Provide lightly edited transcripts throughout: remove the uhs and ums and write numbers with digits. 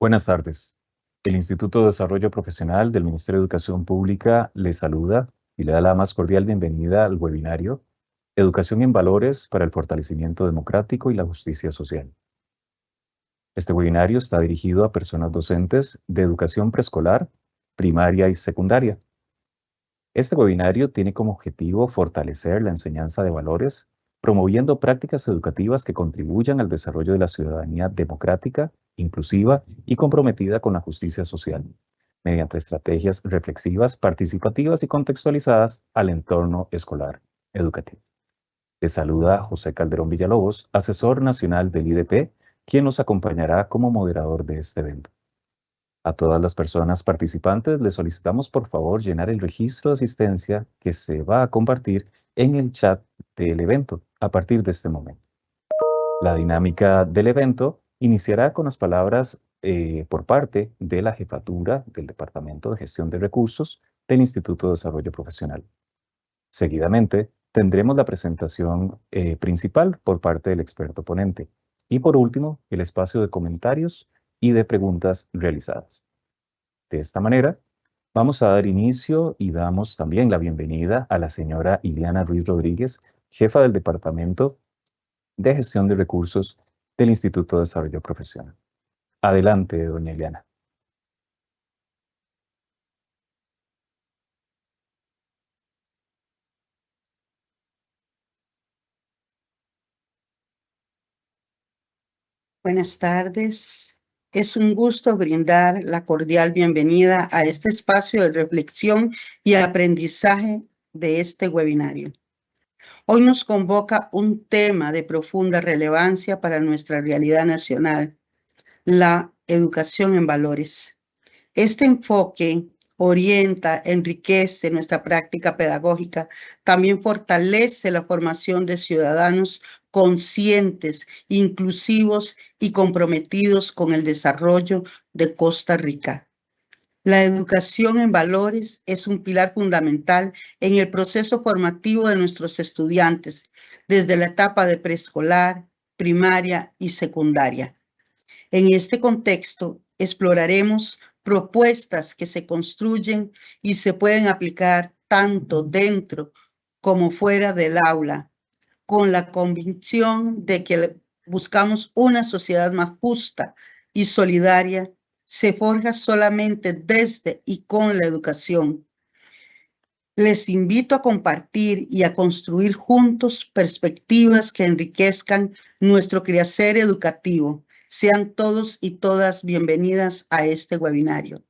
Buenas tardes. El Instituto de Desarrollo Profesional del Ministerio de Educación Pública le saluda y le da la más cordial bienvenida al webinario Educación en Valores para el Fortalecimiento Democrático y la Justicia Social. Este webinario está dirigido a personas docentes de educación preescolar, primaria y secundaria. Este webinario tiene como objetivo fortalecer la enseñanza de valores, promoviendo prácticas educativas que contribuyan al desarrollo de la ciudadanía democrática, inclusiva y comprometida con la justicia social, mediante estrategias reflexivas, participativas y contextualizadas al entorno escolar educativo. Les saluda José Calderón Villalobos, asesor nacional del IDP, quien nos acompañará como moderador de este evento. A todas las personas participantes les solicitamos por favor llenar el registro de asistencia que se va a compartir en el chat del evento a partir de este momento. La dinámica del evento iniciará con las palabras por parte de la jefatura del Departamento de Gestión de Recursos del Instituto de Desarrollo Profesional. Seguidamente, tendremos la presentación principal por parte del experto ponente. Y por último, el espacio de comentarios y de preguntas realizadas. De esta manera, vamos a dar inicio y damos también la bienvenida a la señora Iliana Ruiz Rodríguez, jefa del Departamento de Gestión de Recursos del Instituto de Desarrollo Profesional. Adelante, doña Iliana. Buenas tardes. Es un gusto brindar la cordial bienvenida a este espacio de reflexión y aprendizaje de este webinario. Hoy nos convoca un tema de profunda relevancia para nuestra realidad nacional, la educación en valores. Este enfoque orienta, enriquece nuestra práctica pedagógica, también fortalece la formación de ciudadanos conscientes, inclusivos y comprometidos con el desarrollo de Costa Rica. La educación en valores es un pilar fundamental en el proceso formativo de nuestros estudiantes, desde la etapa de preescolar, primaria y secundaria. En este contexto, exploraremos propuestas que se construyen y se pueden aplicar tanto dentro como fuera del aula, con la convicción de que buscamos una sociedad más justa y solidaria, se forja solamente desde y con la educación. Les invito a compartir y a construir juntos perspectivas que enriquezcan nuestro quehacer educativo. Sean todos y todas bienvenidas a este webinario.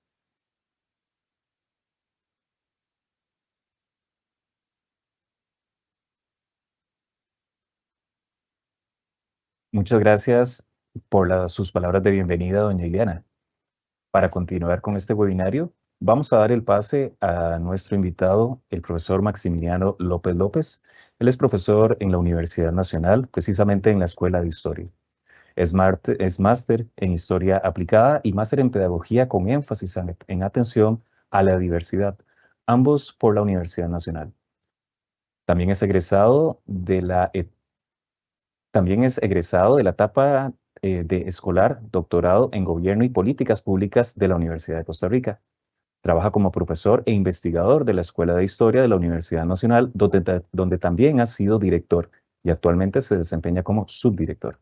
Muchas gracias por sus palabras de bienvenida, doña Iliana. Para continuar con este webinario, vamos a dar el pase a nuestro invitado, el profesor Maximiliano López López. Él es profesor en la Universidad Nacional, precisamente en la Escuela de Historia. Es máster en Historia Aplicada y máster en Pedagogía con énfasis en atención a la diversidad, ambos por la Universidad Nacional. También es egresado de la etapa de escolar, doctorado en Gobierno y Políticas Públicas de la Universidad de Costa Rica. Trabaja como profesor e investigador de la Escuela de Historia de la Universidad Nacional, donde también ha sido director y actualmente se desempeña como subdirector.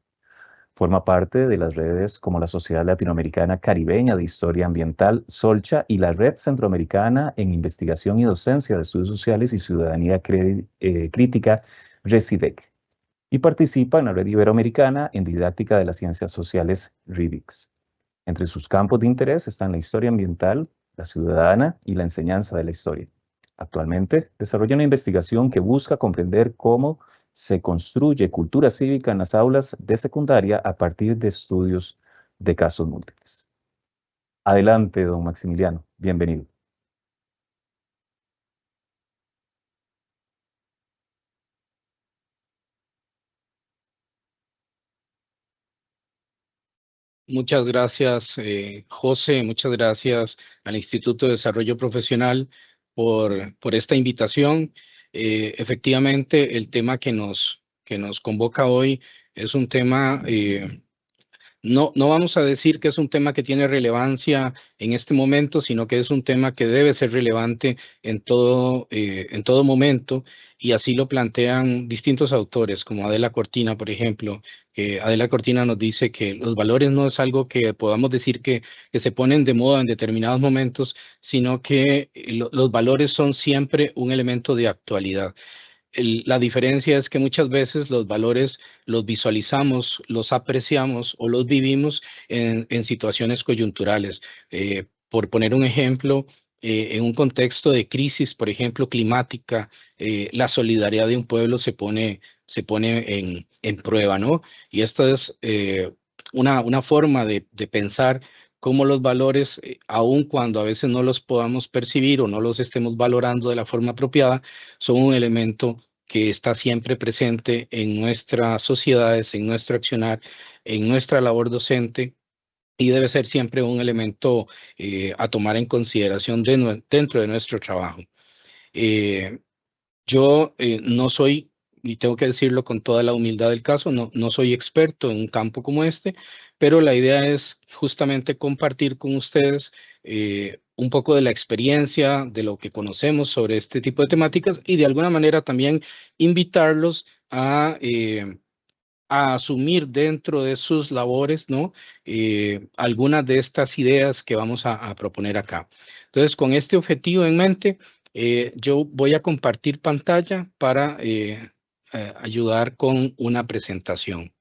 Forma parte de las redes como la Sociedad Latinoamericana Caribeña de Historia Ambiental, SOLCHA, y la Red Centroamericana en Investigación y Docencia de Estudios Sociales y Ciudadanía Crítica, RECIDEC. Y participa en la Red Iberoamericana en Didáctica de las Ciencias Sociales, RIDIX. Entre sus campos de interés están la historia ambiental, la ciudadana y la enseñanza de la historia. Actualmente desarrolla una investigación que busca comprender cómo se construye cultura cívica en las aulas de secundaria a partir de estudios de casos múltiples. Adelante, don Maximiliano. Bienvenido. Muchas gracias, José. Muchas gracias al Instituto de Desarrollo Profesional por esta invitación. Efectivamente, el tema que nos convoca hoy es un tema no vamos a decir que es un tema que tiene relevancia en este momento, sino que es un tema que debe ser relevante en todo momento, y así lo plantean distintos autores, como Adela Cortina, por ejemplo. Adela Cortina nos dice que los valores no es algo que podamos decir que se ponen de moda en determinados momentos, sino que los valores son siempre un elemento de actualidad. La diferencia es que muchas veces los valores los visualizamos, los apreciamos o los vivimos en situaciones coyunturales. Por poner un ejemplo, en un contexto de crisis, por ejemplo, climática, la solidaridad de un pueblo se pone en prueba, ¿no? Y esta es una forma de pensar cómo los valores, aun cuando a veces no los podamos percibir o no los estemos valorando de la forma apropiada, son un elemento que está siempre presente en nuestras sociedades, en nuestro accionar, en nuestra labor docente, y debe ser siempre un elemento a tomar en consideración dentro de nuestro trabajo. Yo no soy, y tengo que decirlo con toda la humildad del caso, no soy experto en un campo como este, pero la idea es justamente compartir con ustedes un poco de la experiencia, de lo que conocemos sobre este tipo de temáticas, y de alguna manera también invitarlos a asumir dentro de sus labores, ¿no? Algunas de estas ideas que vamos a proponer acá. Entonces, con este objetivo en mente, yo voy a compartir pantalla para ayudar con una presentación.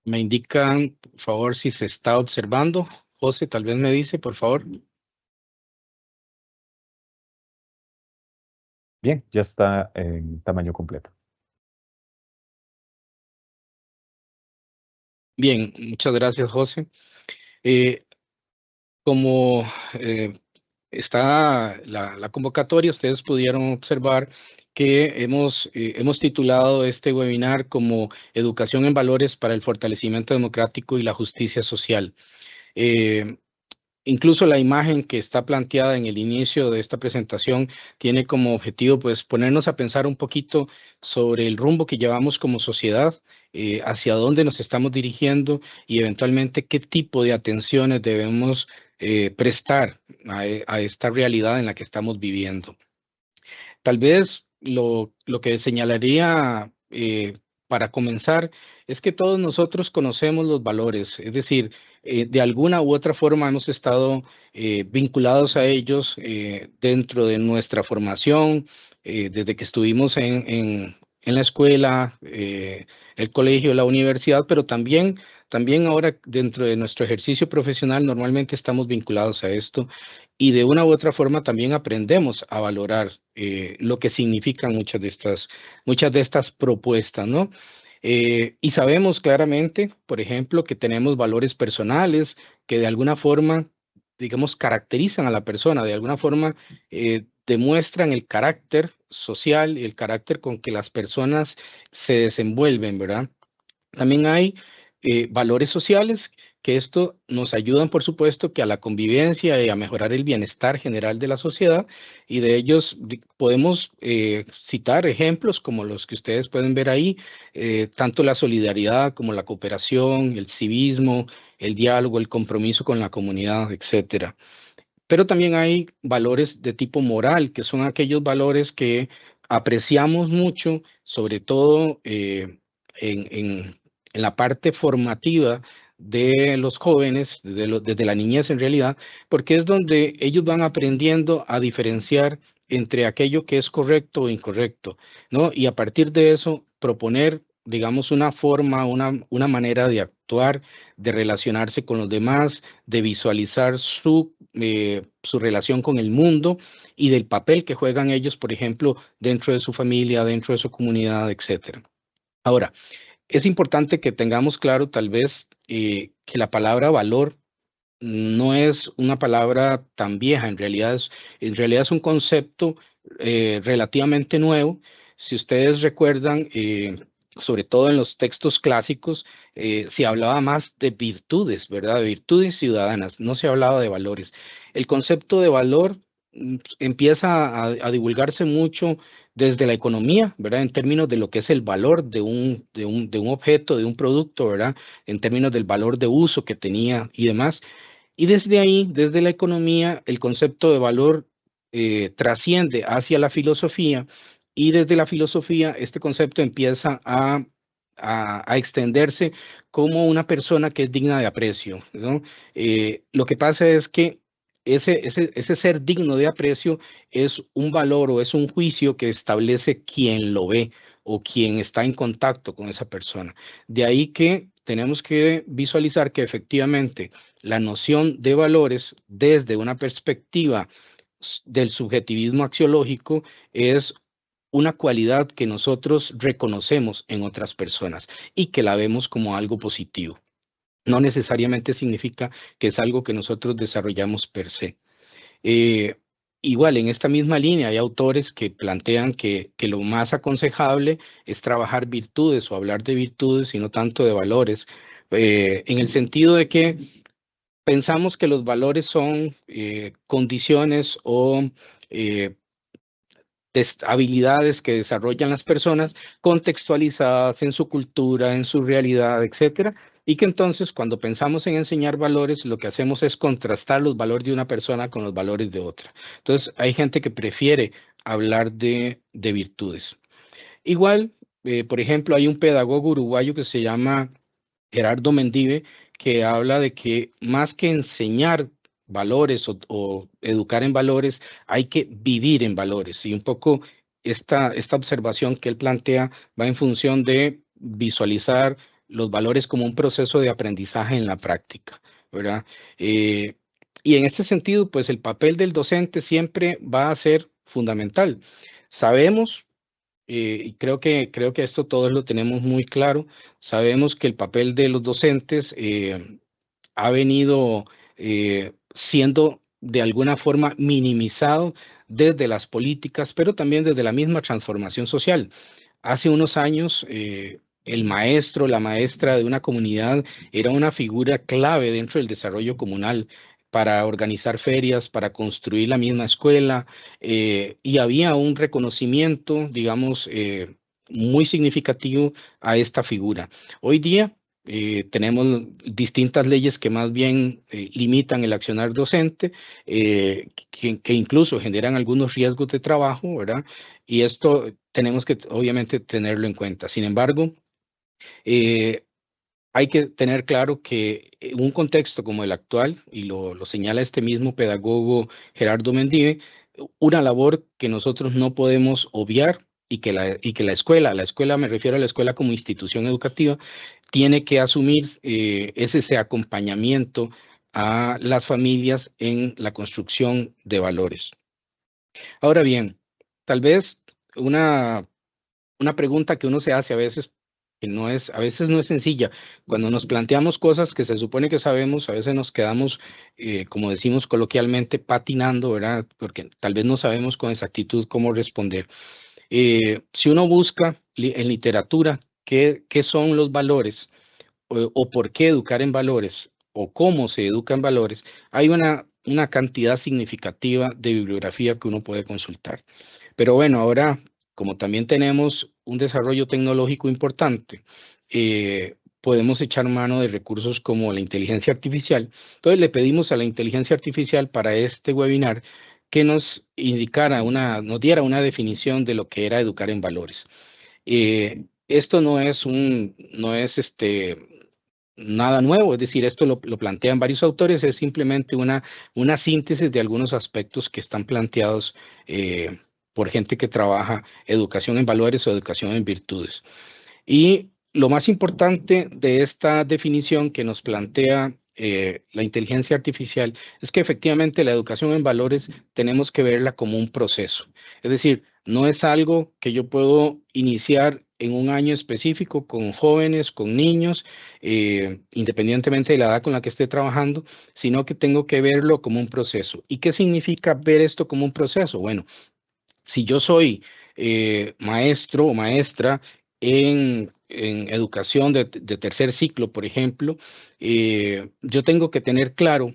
Me indican, por favor, si se está observando. José, tal vez me dice, por favor. Bien, ya está en tamaño completo. Bien, muchas gracias, José. Como está la convocatoria, ustedes pudieron observar que hemos titulado este webinar como Educación en Valores para el Fortalecimiento Democrático y la Justicia Social. Incluso la imagen que está planteada en el inicio de esta presentación tiene como objetivo, pues, ponernos a pensar un poquito sobre el rumbo que llevamos como sociedad, hacia dónde nos estamos dirigiendo y eventualmente qué tipo de atenciones debemos prestar a esta realidad en la que estamos viviendo. Tal vez lo que señalaría para comenzar es que todos nosotros conocemos los valores, es decir, de alguna u otra forma hemos estado vinculados a ellos dentro de nuestra formación, desde que estuvimos en la escuela, el colegio, la universidad, pero también ahora dentro de nuestro ejercicio profesional normalmente estamos vinculados a esto, y de una u otra forma también aprendemos a valorar lo que significan muchas de estas propuestas, ¿no? Y sabemos claramente, por ejemplo, que tenemos valores personales que de alguna forma, digamos, caracterizan a la persona, de alguna forma demuestran el carácter social y el carácter con que las personas se desenvuelven, ¿verdad? También hay valores sociales que esto nos ayudan, por supuesto, que a la convivencia y a mejorar el bienestar general de la sociedad, y de ellos podemos citar ejemplos como los que ustedes pueden ver ahí, tanto la solidaridad como la cooperación, el civismo, el diálogo, el compromiso con la comunidad, etcétera. Pero también hay valores de tipo moral, que son aquellos valores que apreciamos mucho, sobre todo en la parte formativa de los jóvenes, desde la niñez en realidad, porque es donde ellos van aprendiendo a diferenciar entre aquello que es correcto o incorrecto, ¿no? Y a partir de eso, proponer, digamos, una forma, una manera de actuar, de relacionarse con los demás, de visualizar su relación con el mundo y del papel que juegan ellos, por ejemplo, dentro de su familia, dentro de su comunidad, etcétera. Ahora, es importante que tengamos claro, tal vez, que la palabra valor no es una palabra tan vieja, en realidad es un concepto relativamente nuevo. Si ustedes recuerdan, sobre todo en los textos clásicos, se hablaba más de virtudes, ¿verdad? De virtudes ciudadanas, no se hablaba de valores. El concepto de valor empieza a divulgarse mucho desde la economía, ¿verdad? En términos de lo que es el valor de un objeto, de un producto, ¿verdad? En términos del valor de uso que tenía y demás. Y desde ahí, desde la economía, el concepto de valor trasciende hacia la filosofía, y desde la filosofía este concepto empieza a extenderse como una persona que es digna de aprecio, ¿no? Lo que pasa es que ese ser digno de aprecio es un valor o es un juicio que establece quien lo ve o quien está en contacto con esa persona. De ahí que tenemos que visualizar que efectivamente la noción de valores desde una perspectiva del subjetivismo axiológico es una cualidad que nosotros reconocemos en otras personas y que la vemos como algo positivo. No necesariamente significa que es algo que nosotros desarrollamos per se. Igual, en esta misma línea hay autores que plantean que lo más aconsejable es trabajar virtudes o hablar de virtudes y no tanto de valores, en el sentido de que pensamos que los valores son condiciones o habilidades que desarrollan las personas contextualizadas en su cultura, en su realidad, etcétera, y que entonces cuando pensamos en enseñar valores, lo que hacemos es contrastar los valores de una persona con los valores de otra. Entonces, hay gente que prefiere hablar de virtudes. Igual, por ejemplo, hay un pedagogo uruguayo que se llama Gerardo Mendive, que habla de que más que enseñar valores o educar en valores, hay que vivir en valores. Y un poco esta observación que él plantea va en función de visualizar los valores como un proceso de aprendizaje en la práctica, ¿verdad? Y en este sentido, pues el papel del docente siempre va a ser fundamental. Sabemos y creo que esto todos lo tenemos muy claro. Sabemos que el papel de los docentes ha venido siendo de alguna forma minimizado desde las políticas, pero también desde la misma transformación social. Hace unos años, el maestro, la maestra de una comunidad era una figura clave dentro del desarrollo comunal para organizar ferias, para construir la misma escuela, y había un reconocimiento, digamos, muy significativo a esta figura. Hoy día tenemos distintas leyes que más bien limitan el accionar docente, que incluso generan algunos riesgos de trabajo, ¿verdad? Y esto tenemos que obviamente tenerlo en cuenta. Sin embargo, eh, hay que tener claro que en un contexto como el actual, y lo señala este mismo pedagogo Gerardo Mendive, una labor que nosotros no podemos obviar y que la escuela, me refiero a la escuela como institución educativa, tiene que asumir es ese acompañamiento a las familias en la construcción de valores. Ahora bien, tal vez una pregunta que uno se hace a veces, a veces no es sencilla. Cuando nos planteamos cosas que se supone que sabemos, a veces nos quedamos, como decimos coloquialmente, patinando, ¿verdad? Porque tal vez no sabemos con exactitud cómo responder. Si uno busca en literatura qué son los valores o por qué educar en valores o cómo se educa en valores, hay una cantidad significativa de bibliografía que uno puede consultar. Pero bueno, ahora, como también tenemos un desarrollo tecnológico importante, podemos echar mano de recursos como la inteligencia artificial. Entonces le pedimos a la inteligencia artificial para este webinar que nos diera una definición de lo que era educar en valores. Esto no es nada nuevo, es decir, esto lo plantean varios autores, es simplemente una síntesis de algunos aspectos que están planteados por gente que trabaja educación en valores o educación en virtudes. Y lo más importante de esta definición que nos plantea la inteligencia artificial es que efectivamente la educación en valores tenemos que verla como un proceso. Es decir, no es algo que yo puedo iniciar en un año específico con jóvenes, con niños, independientemente de la edad con la que esté trabajando, sino que tengo que verlo como un proceso. ¿Y qué significa ver esto como un proceso? Bueno, si yo soy maestro o maestra en en educación de tercer ciclo, por ejemplo, yo tengo que tener claro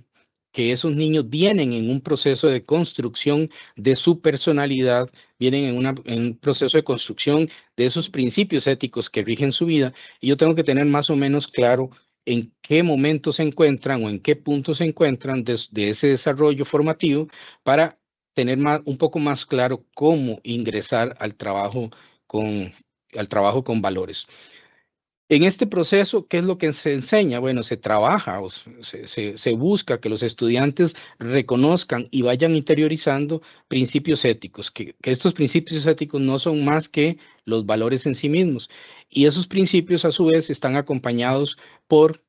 que esos niños vienen en un proceso de construcción de su personalidad, vienen en un proceso de construcción de esos principios éticos que rigen su vida, y yo tengo que tener más o menos claro en qué momento se encuentran o en qué punto se encuentran de ese desarrollo formativo para tener un poco más claro cómo ingresar al trabajo con valores. En este proceso, ¿qué es lo que se enseña? Bueno, se trabaja, o se busca que los estudiantes reconozcan y vayan interiorizando principios éticos, que estos principios éticos no son más que los valores en sí mismos. Y esos principios, a su vez, están acompañados por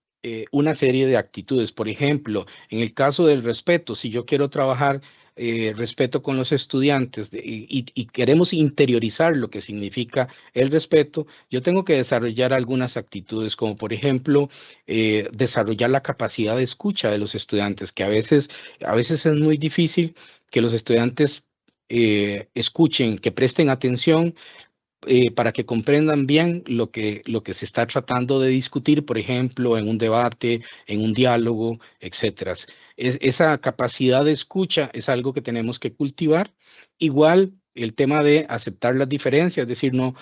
una serie de actitudes. Por ejemplo, en el caso del respeto, si yo quiero trabajar respeto con los estudiantes y queremos interiorizar lo que significa el respeto, yo tengo que desarrollar algunas actitudes, como por ejemplo, desarrollar la capacidad de escucha de los estudiantes, que a veces es muy difícil que los estudiantes escuchen, que presten atención para que comprendan bien lo que se está tratando de discutir, por ejemplo, en un debate, en un diálogo, etcétera. Esa capacidad de escucha es algo que tenemos que cultivar. Igual el tema de aceptar las diferencias, es decir, no,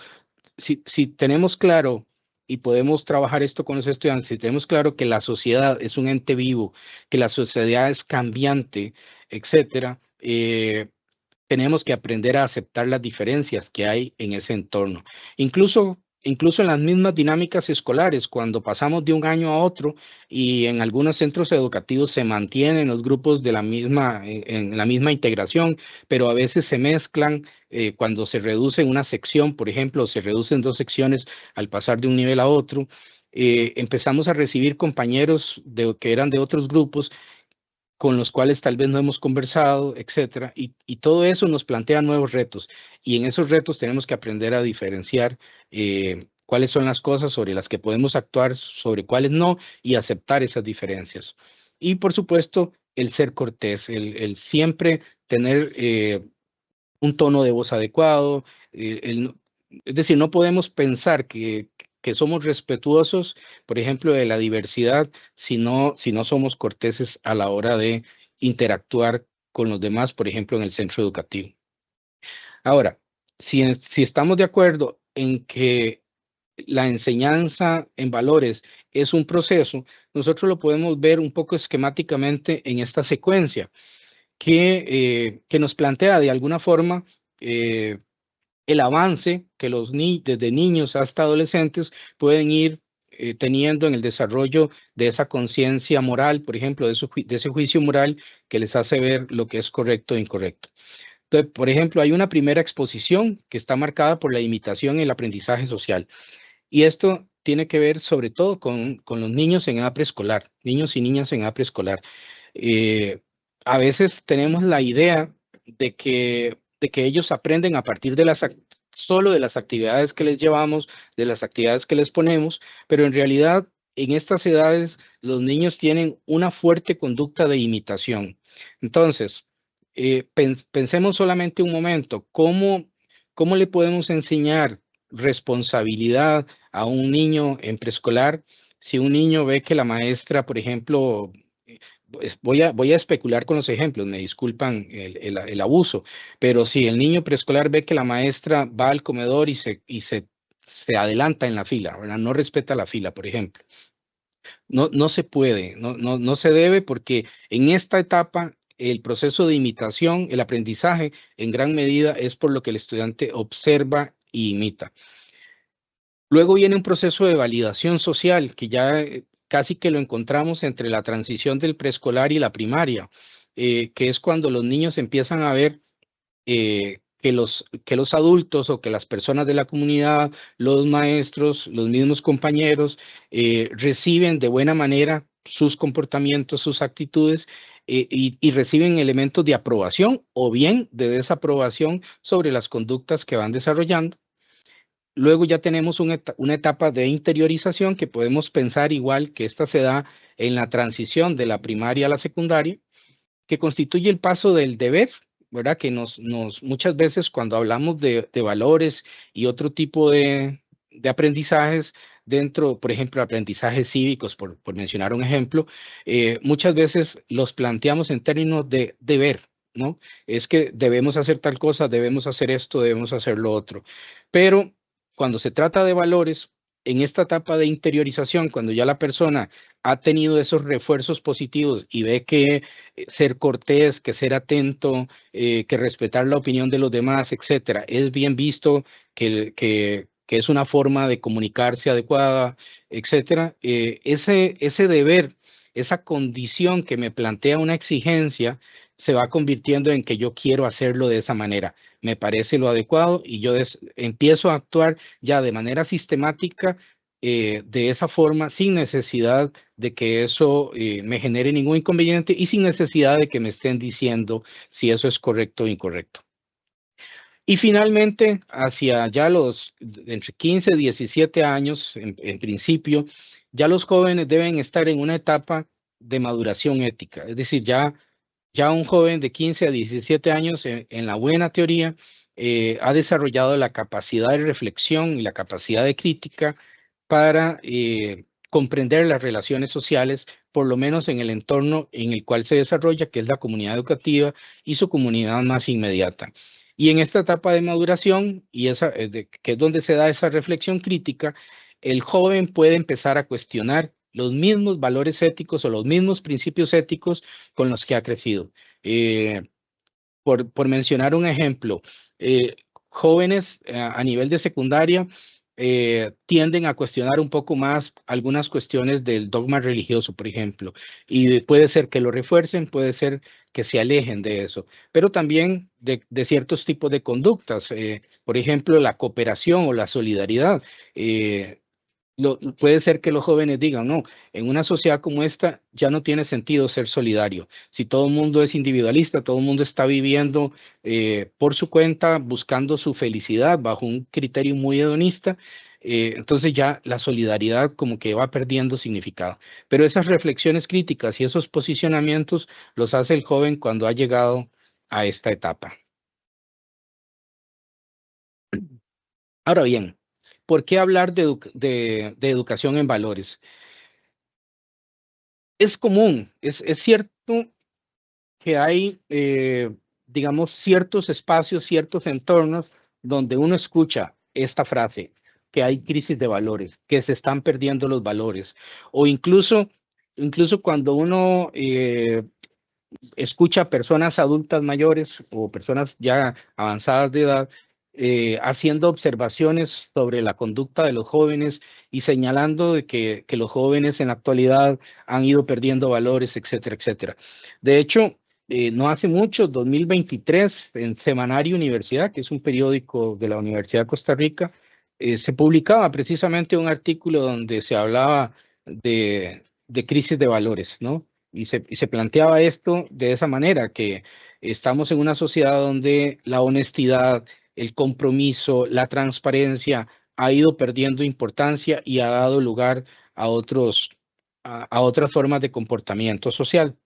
si tenemos claro y podemos trabajar esto con los estudiantes, si tenemos claro que la sociedad es un ente vivo, que la sociedad es cambiante, etcétera, tenemos que aprender a aceptar las diferencias que hay en ese entorno. Incluso en las mismas dinámicas escolares, cuando pasamos de un año a otro y en algunos centros educativos se mantienen los grupos de en la misma integración, pero a veces se mezclan cuando se reduce una sección, por ejemplo, se reducen 2 secciones al pasar de un nivel a otro. Empezamos a recibir compañeros que eran de otros grupos con los cuales tal vez no hemos conversado, etcétera, y todo eso nos plantea nuevos retos, y en esos retos tenemos que aprender a diferenciar cuáles son las cosas sobre las que podemos actuar, sobre cuáles no, y aceptar esas diferencias. Y por supuesto, el ser cortés, el siempre tener un tono de voz adecuado, es decir, no podemos pensar que somos respetuosos, por ejemplo, de la diversidad, si no somos corteses a la hora de interactuar con los demás, por ejemplo, en el centro educativo. Ahora, si estamos de acuerdo en que la enseñanza en valores es un proceso, nosotros lo podemos ver un poco esquemáticamente en esta secuencia que nos plantea de alguna forma el avance que desde niños hasta adolescentes pueden ir teniendo en el desarrollo de esa conciencia moral, por ejemplo, de ese juicio moral que les hace ver lo que es correcto e incorrecto. Entonces, por ejemplo, hay una primera exposición que está marcada por la imitación y el aprendizaje social. Y esto tiene que ver sobre todo con los niños en edad preescolar, niños y niñas en edad preescolar. A veces tenemos la idea de que ellos aprenden a partir de solo de las actividades que les llevamos, de las actividades que les ponemos, pero en realidad en estas edades los niños tienen una fuerte conducta de imitación. Entonces, pensemos solamente un momento, ¿cómo le podemos enseñar responsabilidad a un niño en preescolar si un niño ve que la maestra, por ejemplo, pues voy a especular con los ejemplos, me disculpan el abuso, pero si el niño preescolar ve que la maestra va al comedor y se adelanta en la fila, ¿verdad? No respeta la fila, por ejemplo. No se puede, no se debe, porque en esta etapa el proceso de imitación, el aprendizaje, en gran medida es por lo que el estudiante observa e imita. Luego viene un proceso de validación social que ya casi que lo encontramos entre la transición del preescolar y la primaria, que es cuando los niños empiezan a ver que los adultos o que las personas de la comunidad, los maestros, los mismos compañeros, reciben de buena manera sus comportamientos, sus actitudes, y reciben elementos de aprobación o bien de desaprobación sobre las conductas que van desarrollando. Luego ya tenemos una etapa de interiorización que podemos pensar igual que esta se da en la transición de la primaria a la secundaria, que constituye el paso del deber, ¿verdad? Que muchas veces cuando hablamos de valores y otro tipo de aprendizajes dentro, por ejemplo, aprendizajes cívicos, por mencionar un ejemplo, muchas veces los planteamos en términos de deber, ¿no? Es que debemos hacer tal cosa, debemos hacer esto, debemos hacer lo otro. Pero cuando se trata de valores, en esta etapa de interiorización, cuando ya la persona ha tenido esos refuerzos positivos y ve que ser cortés, que ser atento, que respetar la opinión de los demás, etcétera, es bien visto, que es una forma de comunicarse adecuada, etcétera, ese deber, esa condición que me plantea una exigencia, se va convirtiendo en que yo quiero hacerlo de esa manera. Me parece lo adecuado y yo empiezo a actuar ya de manera sistemática de esa forma, sin necesidad de que eso me genere ningún inconveniente y sin necesidad de que me estén diciendo si eso es correcto o incorrecto. Y finalmente, hacia ya los entre 15 y 17 años, en principio, ya los jóvenes deben estar en una etapa de maduración ética. Es decir, ya un joven de 15 a 17 años, en la buena teoría, ha desarrollado la capacidad de reflexión y la capacidad de crítica para comprender las relaciones sociales, por lo menos en el entorno en el cual se desarrolla, que es la comunidad educativa y su comunidad más inmediata. Y en esta etapa de maduración, que es donde se da esa reflexión crítica, el joven puede empezar a cuestionar los mismos valores éticos o los mismos principios éticos con los que ha crecido. Por mencionar un ejemplo, jóvenes a nivel de secundaria tienden a cuestionar un poco más algunas cuestiones del dogma religioso, por ejemplo, y puede ser que lo refuercen, puede ser que se alejen de eso, pero también de ciertos tipos de conductas, por ejemplo, la cooperación o la solidaridad. Puede ser que los jóvenes digan, no, en una sociedad como esta ya no tiene sentido ser solidario. Si todo el mundo es individualista, todo el mundo está viviendo por su cuenta, buscando su felicidad bajo un criterio muy hedonista, entonces ya la solidaridad como que va perdiendo significado. Pero esas reflexiones críticas y esos posicionamientos los hace el joven cuando ha llegado a esta etapa. Ahora bien, ¿por qué hablar de educación en valores? Es común, es cierto que hay, digamos, ciertos espacios, ciertos entornos donde uno escucha esta frase, que hay crisis de valores, que se están perdiendo los valores, o incluso cuando uno escucha a personas adultas mayores o personas ya avanzadas de edad haciendo observaciones sobre la conducta de los jóvenes y señalando de que los jóvenes en la actualidad han ido perdiendo valores, etcétera, etcétera. De hecho, no hace mucho, 2023, en Semanario Universidad, que es un periódico de la Universidad de Costa Rica, se publicaba precisamente un artículo donde se hablaba de crisis de valores, ¿no? Y se planteaba esto de esa manera, que estamos en una sociedad donde la honestidad, el compromiso, la transparencia ha ido perdiendo importancia y ha dado lugar a otras formas de comportamiento social.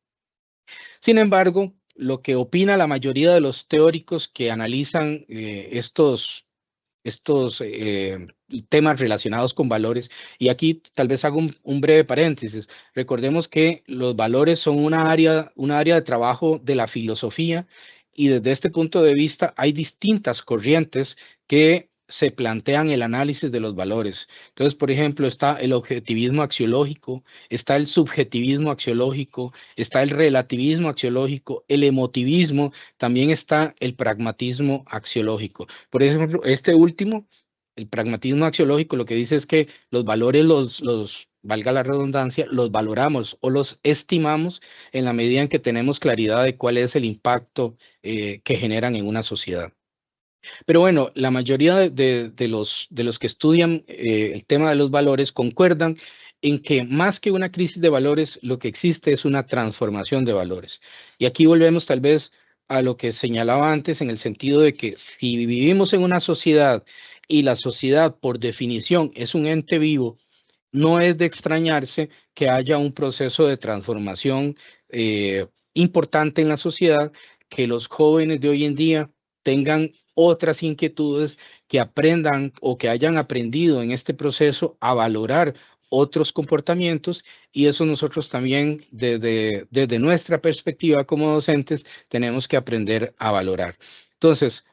Sin embargo, lo que opina la mayoría de los teóricos que analizan estos temas relacionados con valores, y aquí tal vez hago un breve paréntesis. Recordemos que los valores son una área de trabajo de la filosofía, y desde este punto de vista hay distintas corrientes que se plantean el análisis de los valores. Entonces, por ejemplo, está el objetivismo axiológico, está el subjetivismo axiológico, está el relativismo axiológico, el emotivismo, también está el pragmatismo axiológico. Por ejemplo, este último, el pragmatismo axiológico, lo que dice es que los valores valga la redundancia, los valoramos o los estimamos en la medida en que tenemos claridad de cuál es el impacto que generan en una sociedad. Pero bueno, la mayoría de los que estudian el tema de los valores concuerdan en que más que una crisis de valores, lo que existe es una transformación de valores. Y aquí volvemos tal vez a lo que señalaba antes, en el sentido de que si vivimos en una sociedad y la sociedad por definición es un ente vivo, no es de extrañarse que haya un proceso de transformación importante en la sociedad, que los jóvenes de hoy en día tengan otras inquietudes, que aprendan o que hayan aprendido en este proceso a valorar otros comportamientos, y eso nosotros también desde nuestra perspectiva como docentes tenemos que aprender a valorar. Entonces,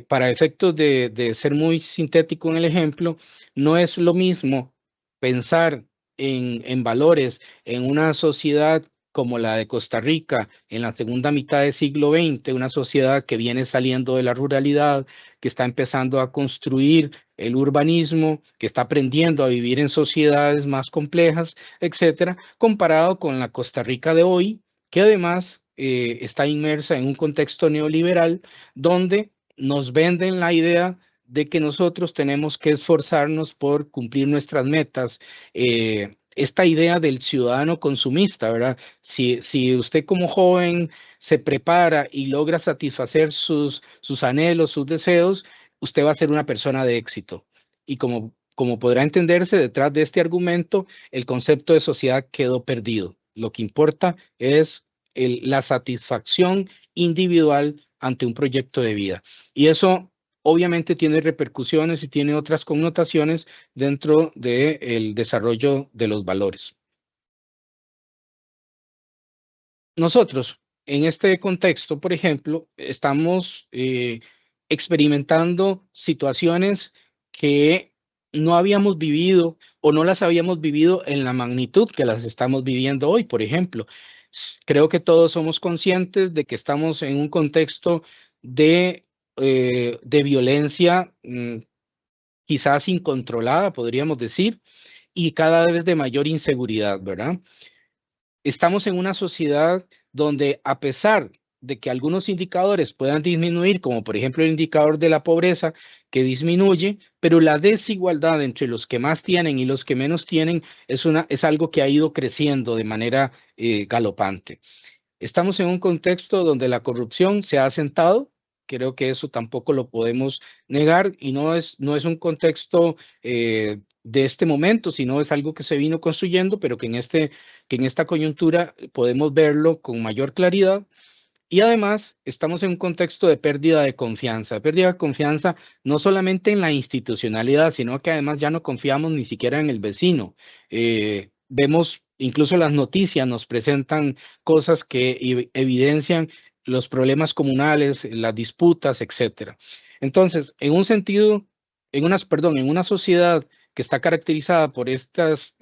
para efectos de ser muy sintético en el ejemplo, no es lo mismo pensar en valores en una sociedad como la de Costa Rica en la segunda mitad del siglo XX, una sociedad que viene saliendo de la ruralidad, que está empezando a construir el urbanismo, que está aprendiendo a vivir en sociedades más complejas, etcétera, comparado con la Costa Rica de hoy, que además está inmersa en un contexto neoliberal donde nos venden la idea de que nosotros tenemos que esforzarnos por cumplir nuestras metas. Esta idea del ciudadano consumista, ¿verdad? Si usted como joven se prepara y logra satisfacer sus anhelos, sus deseos, usted va a ser una persona de éxito. Y como podrá entenderse, detrás de este argumento, el concepto de sociedad quedó perdido. Lo que importa es la satisfacción individual ante un proyecto de vida. Y eso obviamente tiene repercusiones y tiene otras connotaciones dentro del desarrollo de los valores. Nosotros, en este contexto, por ejemplo, estamos experimentando situaciones que no habíamos vivido o no las habíamos vivido en la magnitud que las estamos viviendo hoy. Por ejemplo, creo que todos somos conscientes de que estamos en un contexto de violencia quizás incontrolada, podríamos decir, y cada vez de mayor inseguridad, ¿verdad? Estamos en una sociedad donde, a pesar de que algunos indicadores puedan disminuir, como por ejemplo el indicador de la pobreza, que disminuye, pero la desigualdad entre los que más tienen y los que menos tienen es algo que ha ido creciendo de manera galopante. Estamos en un contexto donde la corrupción se ha asentado. Creo que eso tampoco lo podemos negar, y no es un contexto de este momento, sino es algo que se vino construyendo, pero que en esta coyuntura podemos verlo con mayor claridad. Y además estamos en un contexto de pérdida de confianza no solamente en la institucionalidad, sino que además ya no confiamos ni siquiera en el vecino. Vemos, incluso las noticias nos presentan cosas que evidencian los problemas comunales, las disputas, etcétera. Entonces, en un sentido, en una sociedad que está caracterizada por estas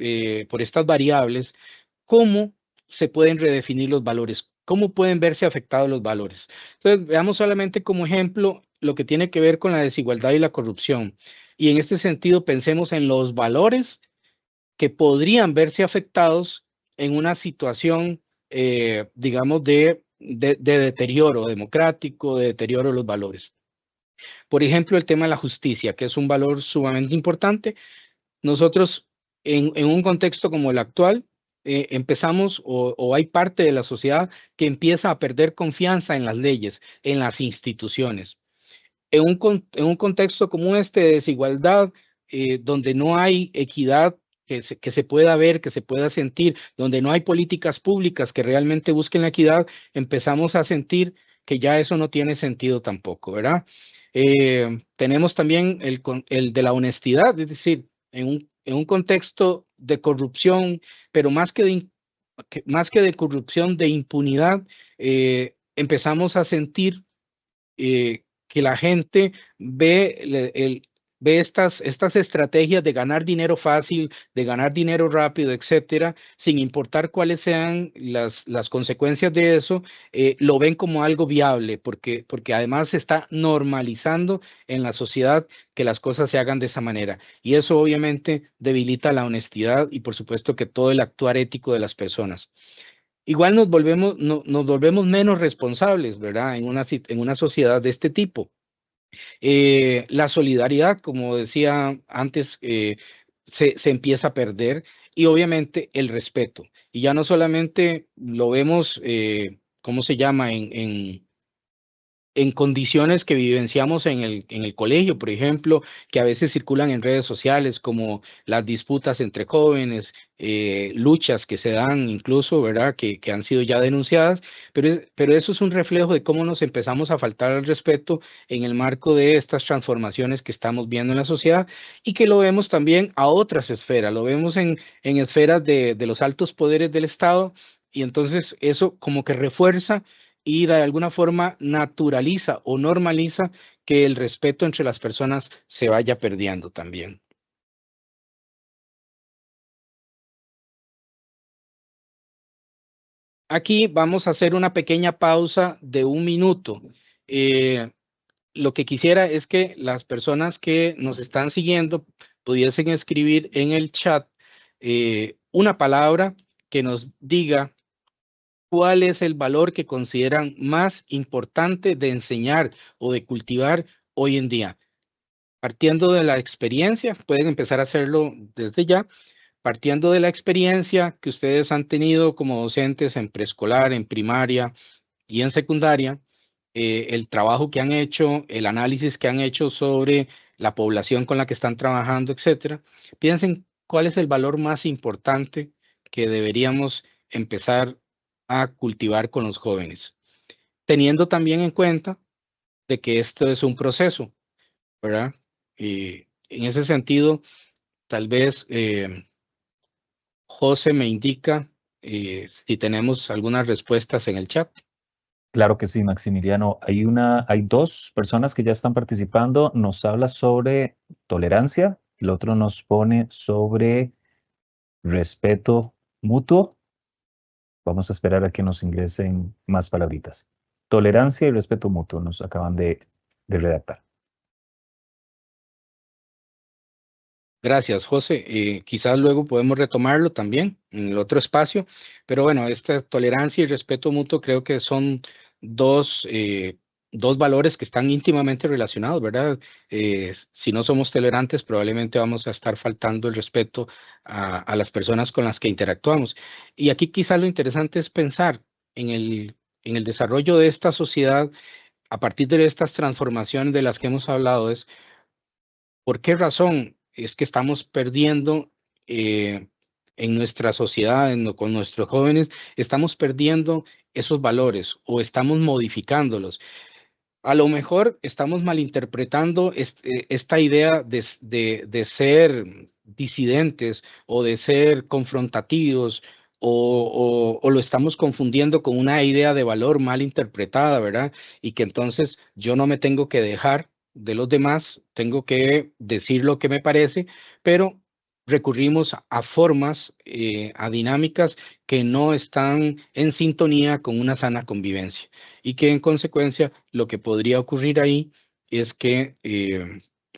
variables, ¿cómo se pueden redefinir los valores? ¿Cómo pueden verse afectados los valores? Entonces, veamos solamente como ejemplo lo que tiene que ver con la desigualdad y la corrupción. Y en este sentido, pensemos en los valores que podrían verse afectados en una situación, digamos, de deterioro democrático, de deterioro de los valores. Por ejemplo, el tema de la justicia, que es un valor sumamente importante. Nosotros, en un contexto como el actual, empezamos o hay parte de la sociedad que empieza a perder confianza en las leyes, en las instituciones. En un contexto como este de desigualdad, donde no hay equidad que se pueda ver, que se pueda sentir, donde no hay políticas públicas que realmente busquen la equidad, empezamos a sentir que ya eso no tiene sentido tampoco, ¿verdad? Tenemos también el de la honestidad, es decir, en un contexto de corrupción, pero más que de corrupción, de impunidad, empezamos a sentir que la gente ve estas estrategias de ganar dinero fácil, de ganar dinero rápido, etcétera, sin importar cuáles sean las consecuencias de eso, lo ven como algo viable, porque además se está normalizando en la sociedad que las cosas se hagan de esa manera. Y eso obviamente debilita la honestidad y por supuesto que todo el actuar ético de las personas. Igual nos volvemos menos responsables, ¿verdad? En una sociedad de este tipo. La solidaridad, como decía antes, se empieza a perder, y obviamente el respeto. Y ya no solamente lo vemos, ¿cómo se llama? en condiciones que vivenciamos en el colegio, por ejemplo, que a veces circulan en redes sociales, como las disputas entre jóvenes, luchas que se dan incluso, ¿verdad?, que han sido ya denunciadas, pero eso es un reflejo de cómo nos empezamos a faltar al respeto en el marco de estas transformaciones que estamos viendo en la sociedad y que lo vemos también a otras esferas, lo vemos en esferas de los altos poderes del Estado, y entonces eso como que refuerza y de alguna forma naturaliza o normaliza que el respeto entre las personas se vaya perdiendo también. Aquí vamos a hacer una pequeña pausa de 1 minuto. Lo que quisiera es que las personas que nos están siguiendo pudiesen escribir en el chat una palabra que nos diga cuál es el valor que consideran más importante de enseñar o de cultivar hoy en día. Partiendo de la experiencia, pueden empezar a hacerlo desde ya, partiendo de la experiencia que ustedes han tenido como docentes en preescolar, en primaria y en secundaria, el trabajo que han hecho, el análisis que han hecho sobre la población con la que están trabajando, etcétera. Piensen cuál es el valor más importante que deberíamos empezar a cultivar con los jóvenes, teniendo también en cuenta de que esto es un proceso, ¿verdad? Y en ese sentido, tal vez José me indica si tenemos algunas respuestas en el chat. Claro que sí, Maximiliano. Hay 2 personas que ya están participando. Nos habla sobre tolerancia, el otro nos pone sobre respeto mutuo. Vamos a esperar a que nos ingresen más palabritas. Tolerancia y respeto mutuo nos acaban de redactar. Gracias, José. Quizás luego podemos retomarlo también en el otro espacio, pero bueno, esta tolerancia y respeto mutuo creo que son dos valores que están íntimamente relacionados, ¿verdad? Si no somos tolerantes, probablemente vamos a estar faltando el respeto a las personas con las que interactuamos. Y aquí quizás lo interesante es pensar en el desarrollo de esta sociedad a partir de estas transformaciones de las que hemos hablado, es ¿por qué razón es que estamos perdiendo en nuestra sociedad, con nuestros jóvenes, estamos perdiendo esos valores o estamos modificándolos? A lo mejor estamos malinterpretando esta idea de ser disidentes o de ser confrontativos o lo estamos confundiendo con una idea de valor mal interpretada, ¿verdad? Y que entonces yo no me tengo que dejar de los demás, tengo que decir lo que me parece, pero recurrimos a formas, a dinámicas que no están en sintonía con una sana convivencia y que en consecuencia lo que podría ocurrir ahí es que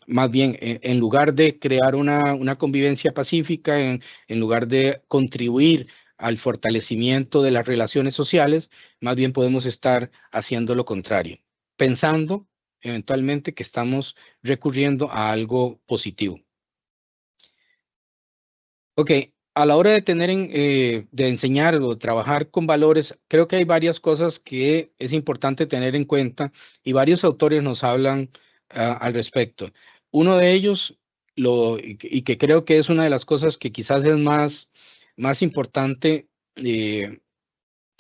más bien en lugar de crear una convivencia pacífica, en lugar de contribuir al fortalecimiento de las relaciones sociales, más bien podemos estar haciendo lo contrario, pensando eventualmente que estamos recurriendo a algo positivo. Ok, a la hora de de enseñar o trabajar con valores, creo que hay varias cosas que es importante tener en cuenta y varios autores nos hablan al respecto. Uno de ellos, y que creo que es una de las cosas que quizás es más importante, que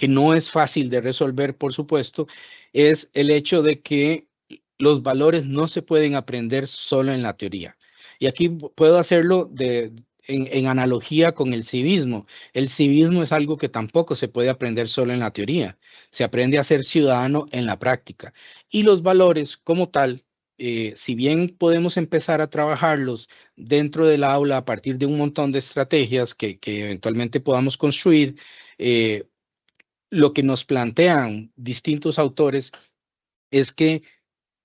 no es fácil de resolver, por supuesto, es el hecho de que los valores no se pueden aprender solo en la teoría. Y aquí puedo hacerlo en analogía con el civismo. El civismo es algo que tampoco se puede aprender solo en la teoría. Se aprende a ser ciudadano en la práctica. Y los valores como tal, si bien podemos empezar a trabajarlos dentro del aula a partir de un montón de estrategias que eventualmente podamos construir, lo que nos plantean distintos autores es que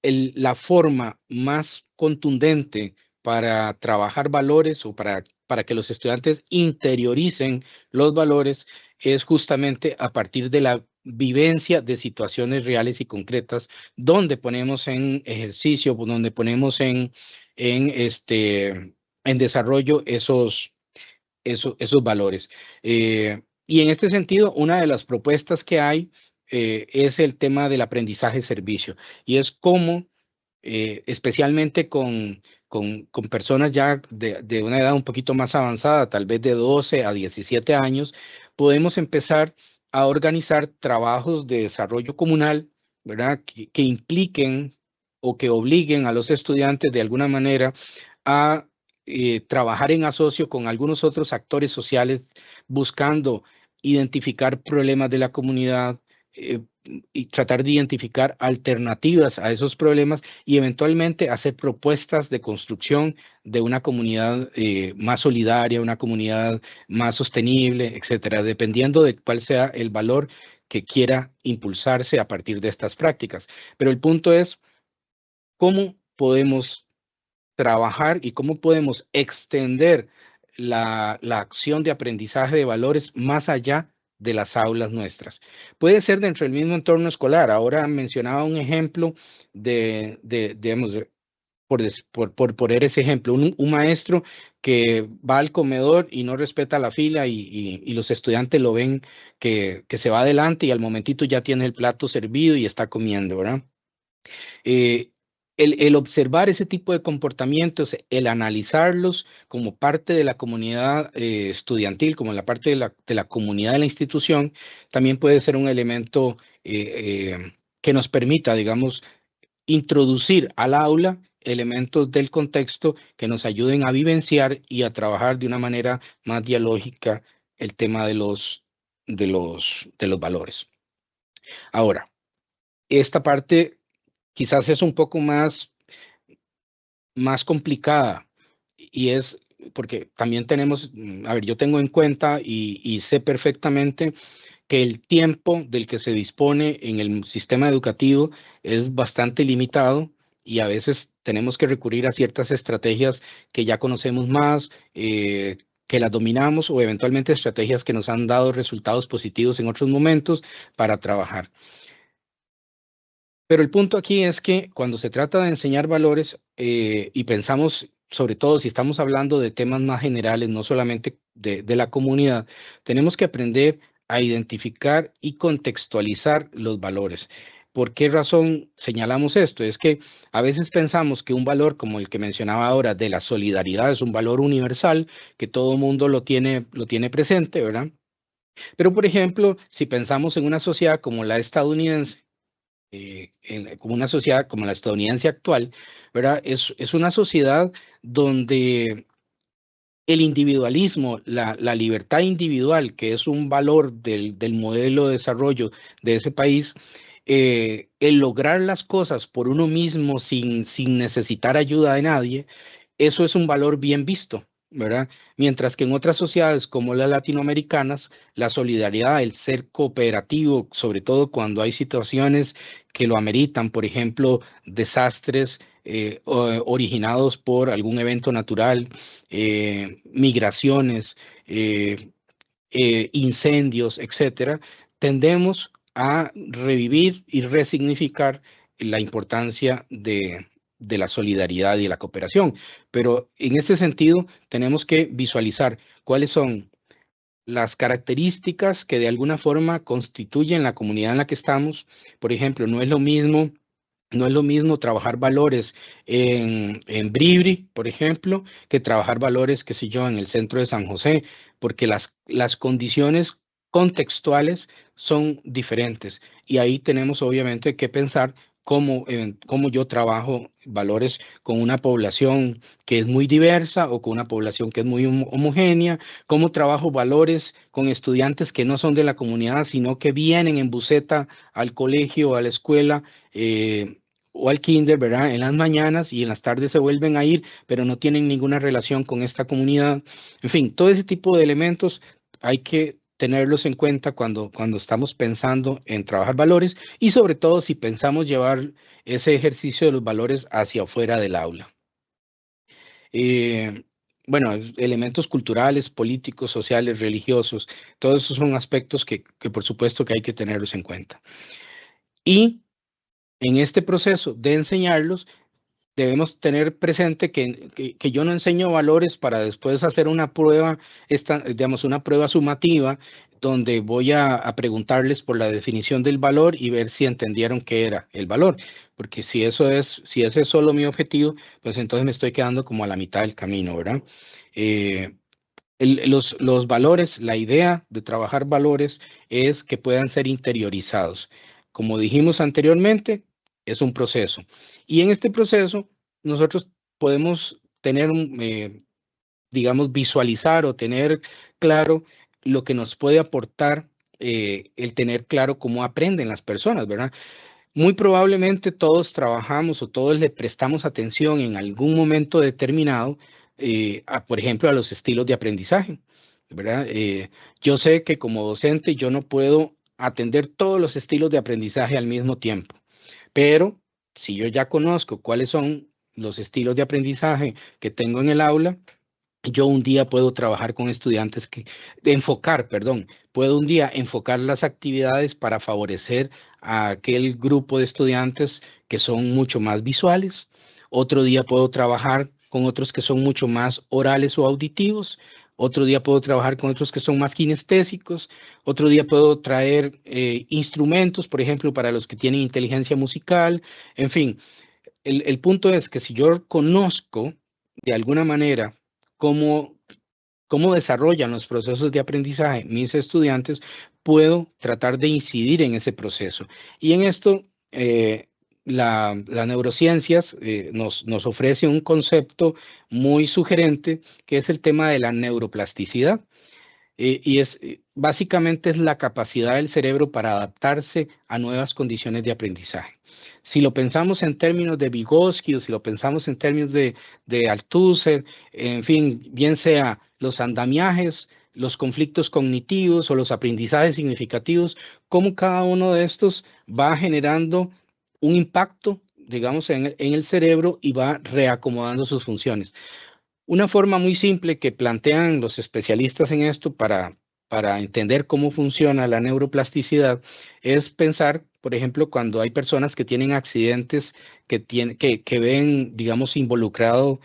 la forma más contundente para trabajar valores o para que los estudiantes interioricen los valores es justamente a partir de la vivencia de situaciones reales y concretas, donde ponemos en ejercicio, donde ponemos en desarrollo esos valores. Y en este sentido, una de las propuestas que hay es el tema del aprendizaje-servicio, y es cómo, especialmente con personas ya de una edad un poquito más avanzada, tal vez de 12 a 17 años, podemos empezar a organizar trabajos de desarrollo comunal, ¿verdad? Que impliquen o que obliguen a los estudiantes de alguna manera a trabajar en asocio con algunos otros actores sociales, buscando identificar problemas de la comunidad, y tratar de identificar alternativas a esos problemas y eventualmente hacer propuestas de construcción de una comunidad más solidaria, una comunidad más sostenible, etcétera, dependiendo de cuál sea el valor que quiera impulsarse a partir de estas prácticas. Pero el punto es cómo podemos trabajar y cómo podemos extender la acción de aprendizaje de valores más allá de las aulas nuestras. Puede ser dentro del mismo entorno escolar. Ahora mencionaba un ejemplo digamos, por poner ese ejemplo, un maestro que va al comedor y no respeta la fila y los estudiantes lo ven que se va adelante y al momentito ya tiene el plato servido y está comiendo, ¿verdad? El observar ese tipo de comportamientos, el analizarlos como parte de la comunidad estudiantil, como la parte de la comunidad de la institución, también puede ser un elemento que nos permita, digamos, introducir al aula elementos del contexto que nos ayuden a vivenciar y a trabajar de una manera más dialógica el tema de los valores. Ahora, esta parte quizás es un poco más complicada y es porque también tenemos, a ver, yo tengo en cuenta y sé perfectamente que el tiempo del que se dispone en el sistema educativo es bastante limitado y a veces tenemos que recurrir a ciertas estrategias que ya conocemos más, que las dominamos o eventualmente estrategias que nos han dado resultados positivos en otros momentos para trabajar. Pero el punto aquí es que cuando se trata de enseñar valores y pensamos, sobre todo si estamos hablando de temas más generales, no solamente de la comunidad, tenemos que aprender a identificar y contextualizar los valores. ¿Por qué razón señalamos esto? Es que a veces pensamos que un valor como el que mencionaba ahora de la solidaridad es un valor universal, que todo mundo lo tiene presente, ¿verdad? Pero, por ejemplo, si pensamos en una sociedad como la estadounidense, como una sociedad como la estadounidense actual, ¿verdad? Es una sociedad donde el individualismo, la libertad individual, que es un valor del modelo de desarrollo de ese país, el lograr las cosas por uno mismo sin necesitar ayuda de nadie, eso es un valor bien visto, ¿verdad? Mientras que en otras sociedades como las latinoamericanas, la solidaridad, el ser cooperativo, sobre todo cuando hay situaciones que lo ameritan, por ejemplo, desastres originados por algún evento natural, migraciones, incendios, etcétera, tendemos a revivir y resignificar la importancia de la solidaridad y la cooperación. Pero en este sentido, tenemos que visualizar cuáles son las características que de alguna forma constituyen la comunidad en la que estamos. Por ejemplo, no es lo mismo trabajar valores en Bribri, por ejemplo, que trabajar valores, qué sé yo, en el centro de San José, porque las condiciones contextuales son diferentes. Y ahí tenemos obviamente que pensar cómo yo trabajo valores con una población que es muy diversa o con una población que es muy homogénea, cómo trabajo valores con estudiantes que no son de la comunidad, sino que vienen en buseta al colegio, a la escuela, o al kinder, ¿verdad? En las mañanas y en las tardes se vuelven a ir, pero no tienen ninguna relación con esta comunidad. En fin, todo ese tipo de elementos hay que tenerlos en cuenta cuando estamos pensando en trabajar valores y sobre todo si pensamos llevar ese ejercicio de los valores hacia afuera del aula. Bueno, elementos culturales, políticos, sociales, religiosos, todos esos son aspectos que por supuesto que hay que tenerlos en cuenta. Y en este proceso de enseñarlos, debemos tener presente que yo no enseño valores para después hacer una prueba, digamos, una prueba sumativa, donde voy a preguntarles por la definición del valor y ver si entendieron qué era el valor. Porque si ese es solo mi objetivo, pues entonces me estoy quedando como a la mitad del camino, ¿verdad? Los valores, la idea de trabajar valores es que puedan ser interiorizados. Como dijimos anteriormente, es un proceso. Y en este proceso, nosotros podemos tener, digamos, visualizar o tener claro lo que nos puede aportar el tener claro cómo aprenden las personas, ¿verdad? Muy probablemente todos trabajamos o todos le prestamos atención en algún momento determinado, por ejemplo, a los estilos de aprendizaje, ¿verdad? Yo sé que como docente yo no puedo atender todos los estilos de aprendizaje al mismo tiempo, pero si yo ya conozco cuáles son los estilos de aprendizaje que tengo en el aula, yo un día puedo trabajar con estudiantes puedo un día enfocar las actividades para favorecer a aquel grupo de estudiantes que son mucho más visuales. Otro día puedo trabajar con otros que son mucho más orales o auditivos. Otro día puedo trabajar con otros que son más kinestésicos. Otro día puedo traer instrumentos, por ejemplo, para los que tienen inteligencia musical. En fin, el punto es que si yo conozco de alguna manera cómo, cómo desarrollan los procesos de aprendizaje mis estudiantes, puedo tratar de incidir en ese proceso. Y en esto, las neurociencias nos ofrece un concepto muy sugerente, que es el tema de la neuroplasticidad. Básicamente es la capacidad del cerebro para adaptarse a nuevas condiciones de aprendizaje. Si lo pensamos en términos de Vygotsky o si lo pensamos en términos de Althusser, en fin, bien sea los andamiajes, los conflictos cognitivos o los aprendizajes significativos, cómo cada uno de estos va generando un impacto, digamos, en el cerebro y va reacomodando sus funciones. Una forma muy simple que plantean los especialistas en esto para entender cómo funciona la neuroplasticidad es pensar, por ejemplo, cuando hay personas que tienen accidentes que ven, digamos, involucrado,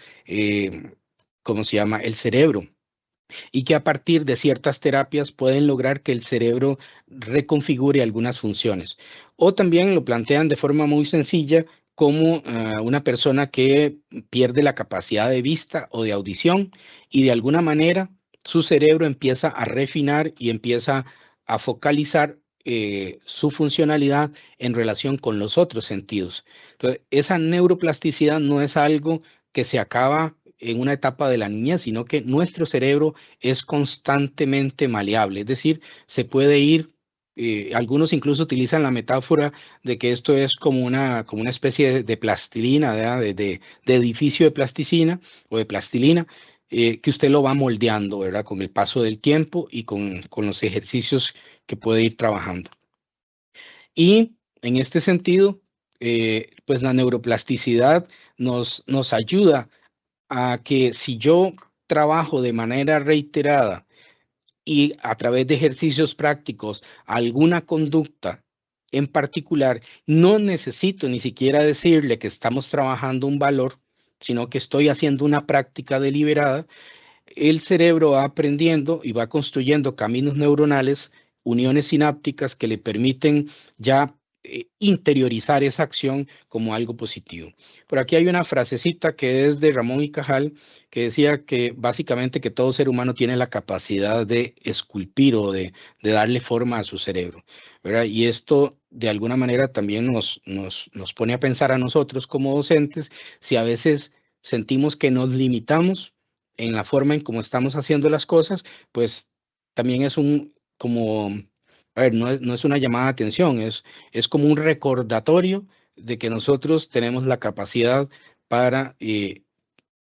¿cómo se llama?, el cerebro, y que a partir de ciertas terapias pueden lograr que el cerebro reconfigure algunas funciones. O también lo plantean de forma muy sencilla como una persona que pierde la capacidad de vista o de audición y de alguna manera su cerebro empieza a refinar y empieza a focalizar su funcionalidad en relación con los otros sentidos. Entonces, esa neuroplasticidad no es algo que se acaba en una etapa de la niñez, sino que nuestro cerebro es constantemente maleable, es decir, se puede ir, algunos incluso utilizan la metáfora de que esto es como una especie de plastilina, ¿verdad? De edificio de plasticina o de plastilina, que usted lo va moldeando, ¿verdad? Con el paso del tiempo y con los ejercicios que puede ir trabajando. Y en este sentido, pues la neuroplasticidad nos ayuda a que si yo trabajo de manera reiterada y a través de ejercicios prácticos alguna conducta en particular, no necesito ni siquiera decirle que estamos trabajando un valor, sino que estoy haciendo una práctica deliberada, el cerebro va aprendiendo y va construyendo caminos neuronales, uniones sinápticas que le permiten ya interiorizar esa acción como algo positivo. Por aquí hay una frasecita que es de Ramón y Cajal, que decía que básicamente que todo ser humano tiene la capacidad de esculpir o de darle forma a su cerebro, ¿verdad? Y esto de alguna manera también nos pone a pensar a nosotros como docentes si a veces sentimos que nos limitamos en la forma en cómo estamos haciendo las cosas, pues también es a ver, no es una llamada de atención, es como un recordatorio de que nosotros tenemos la capacidad para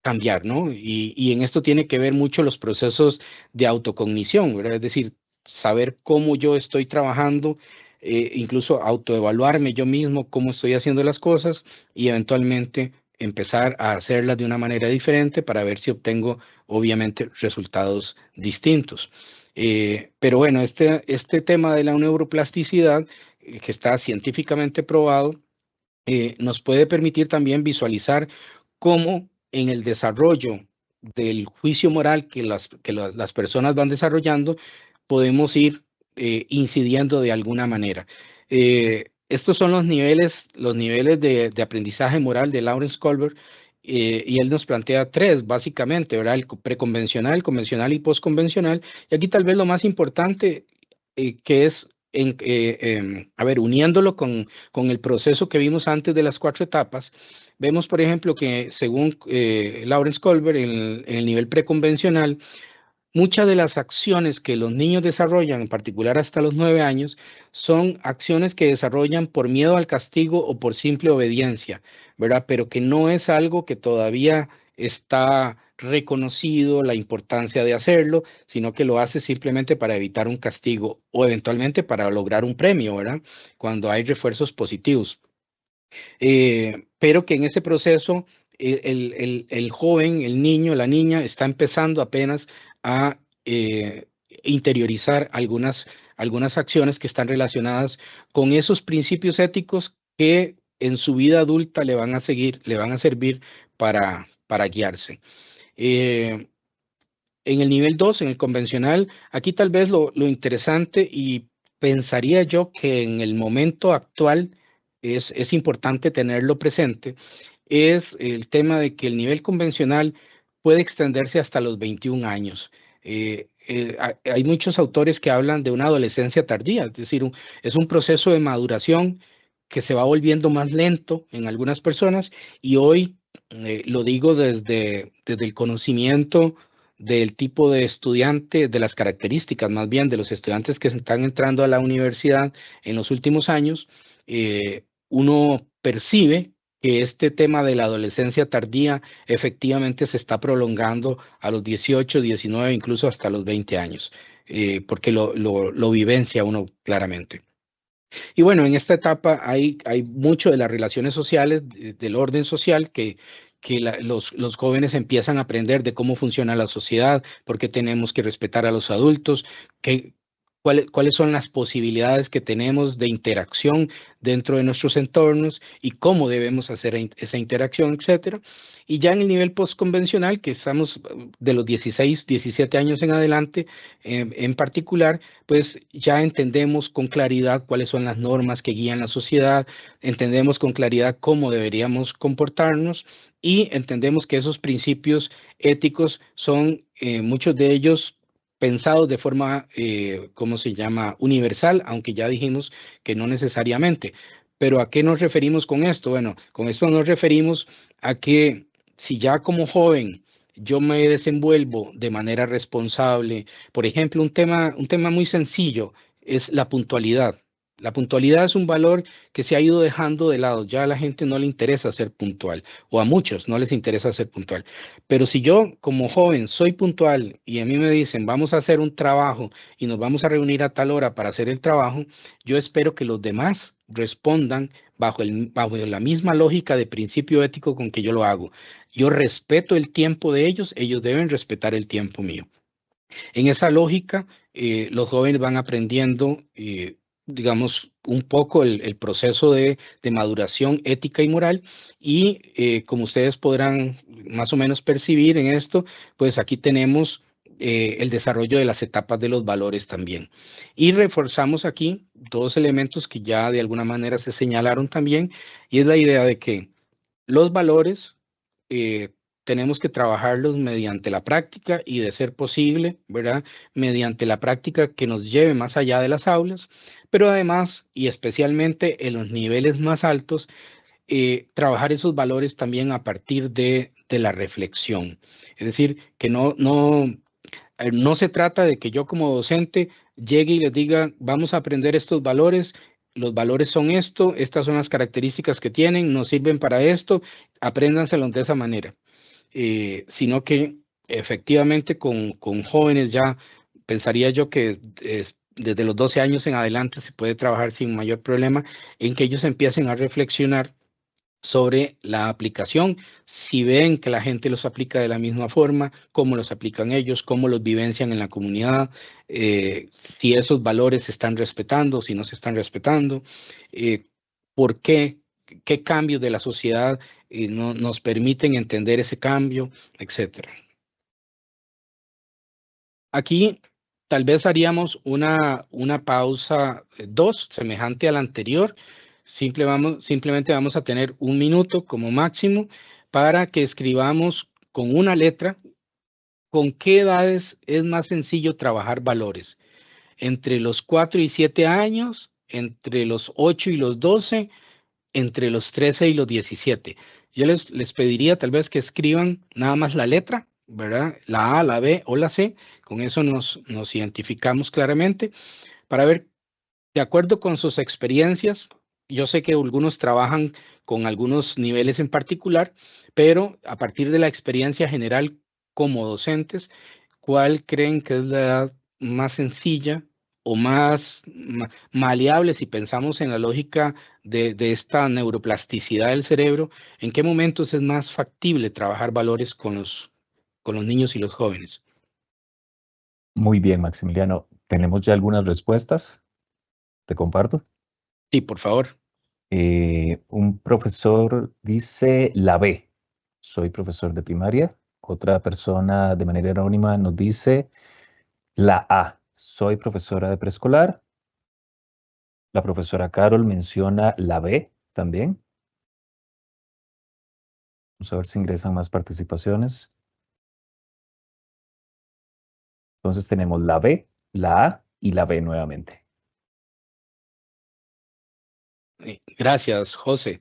cambiar, ¿no? Y en esto tiene que ver mucho los procesos de autocognición, ¿verdad? Es decir, saber cómo yo estoy trabajando, incluso autoevaluarme yo mismo, cómo estoy haciendo las cosas y eventualmente empezar a hacerlas de una manera diferente para ver si obtengo, obviamente, resultados distintos. Pero bueno, este tema de la neuroplasticidad, que está científicamente probado, nos puede permitir también visualizar cómo en el desarrollo del juicio moral que las personas van desarrollando, podemos ir incidiendo de alguna manera. Estos son los niveles de aprendizaje moral de Lawrence Kohlberg, y él nos plantea tres, básicamente, ¿verdad? El preconvencional, convencional y postconvencional. Y aquí tal vez lo más importante, que es, uniéndolo con el proceso que vimos antes de las 4 etapas, vemos, por ejemplo, que según Lawrence Kohlberg, en el nivel preconvencional, muchas de las acciones que los niños desarrollan, en particular hasta los 9 años, son acciones que desarrollan por miedo al castigo o por simple obediencia, ¿verdad? Pero que no es algo que todavía está reconocido la importancia de hacerlo, sino que lo hace simplemente para evitar un castigo o eventualmente para lograr un premio, ¿verdad? Cuando hay refuerzos positivos. Pero que en ese proceso el joven, el niño, la niña está empezando apenas a interiorizar algunas acciones que están relacionadas con esos principios éticos que en su vida adulta le van a servir para guiarse. En el nivel 2, en el convencional, aquí tal vez lo interesante, y pensaría yo que en el momento actual es importante tenerlo presente, es el tema de que el nivel convencional puede extenderse hasta los 21 años. Hay muchos autores que hablan de una adolescencia tardía, es decir, es un proceso de maduración que se va volviendo más lento en algunas personas, y hoy lo digo desde el conocimiento del tipo de estudiante, de las características más bien de los estudiantes que se están entrando a la universidad en los últimos años. Uno percibe que este tema de la adolescencia tardía efectivamente se está prolongando a los 18, 19, incluso hasta los 20 años, porque lo vivencia uno claramente. Y bueno, en esta etapa hay mucho de las relaciones sociales, del orden social, que los jóvenes empiezan a aprender de cómo funciona la sociedad, por qué tenemos que respetar a los adultos, cuáles son las posibilidades que tenemos de interacción dentro de nuestros entornos y cómo debemos hacer esa interacción, etcétera. Y ya en el nivel postconvencional, que estamos de los 16, 17 años en adelante, en particular, pues ya entendemos con claridad cuáles son las normas que guían la sociedad, entendemos con claridad cómo deberíamos comportarnos y entendemos que esos principios éticos son muchos de ellos pensados de forma, ¿cómo se llama?, universal, aunque ya dijimos que no necesariamente. Pero ¿a qué nos referimos con esto? Bueno, con esto nos referimos a que si ya como joven yo me desenvuelvo de manera responsable, por ejemplo, un tema muy sencillo es la puntualidad. La puntualidad es un valor que se ha ido dejando de lado. Ya a la gente no le interesa ser puntual, o a muchos no les interesa ser puntual. Pero si yo como joven soy puntual y a mí me dicen vamos a hacer un trabajo y nos vamos a reunir a tal hora para hacer el trabajo, yo espero que los demás respondan bajo la misma lógica de principio ético con que yo lo hago. Yo respeto el tiempo de ellos, ellos deben respetar el tiempo mío. En esa lógica, los jóvenes van aprendiendo, digamos, un poco el proceso de maduración ética y moral, y como ustedes podrán más o menos percibir en esto, pues aquí tenemos el desarrollo de las etapas de los valores también. Y reforzamos aquí dos elementos que ya de alguna manera se señalaron también, y es la idea de que los valores tenemos que trabajarlos mediante la práctica y, de ser posible, ¿verdad?, mediante la práctica que nos lleve más allá de las aulas, pero además y especialmente en los niveles más altos, trabajar esos valores también a partir de la reflexión. Es decir, que no se trata de que yo como docente llegue y les diga, vamos a aprender estos valores, los valores son esto, estas son las características que tienen, nos sirven para esto, apréndanselos de esa manera. Sino que efectivamente con jóvenes ya pensaría yo que desde los 12 años en adelante se puede trabajar sin mayor problema en que ellos empiecen a reflexionar sobre la aplicación, si ven que la gente los aplica de la misma forma, cómo los aplican ellos, cómo los vivencian en la comunidad, si esos valores se están respetando, si no se están respetando, por qué qué cambios de la sociedad nos permiten entender ese cambio, etc. Aquí tal vez haríamos una pausa 2, semejante a la anterior. Simplemente vamos a tener 1 minuto como máximo para que escribamos con una letra con qué edades es más sencillo trabajar valores. Entre los 4 y 7 años, entre los 8 y los 12, entre los 13 y los 17. Yo les pediría tal vez que escriban nada más la letra, ¿verdad? La A, la B o la C. Con eso nos identificamos claramente para ver, de acuerdo con sus experiencias. Yo sé que algunos trabajan con algunos niveles en particular, pero a partir de la experiencia general como docentes, ¿cuál creen que es la edad más sencilla o más maleable si pensamos en la lógica de esta neuroplasticidad del cerebro? ¿En qué momentos es más factible trabajar valores con los niños y los jóvenes? Muy bien, Maximiliano. ¿Tenemos ya algunas respuestas? ¿Te comparto? Sí, por favor. Un profesor dice la B. Soy profesor de primaria. Otra persona de manera anónima nos dice la A. Soy profesora de preescolar. La profesora Carol menciona la B también. Vamos a ver si ingresan más participaciones. Entonces tenemos la B, la A y la B nuevamente. Gracias, José.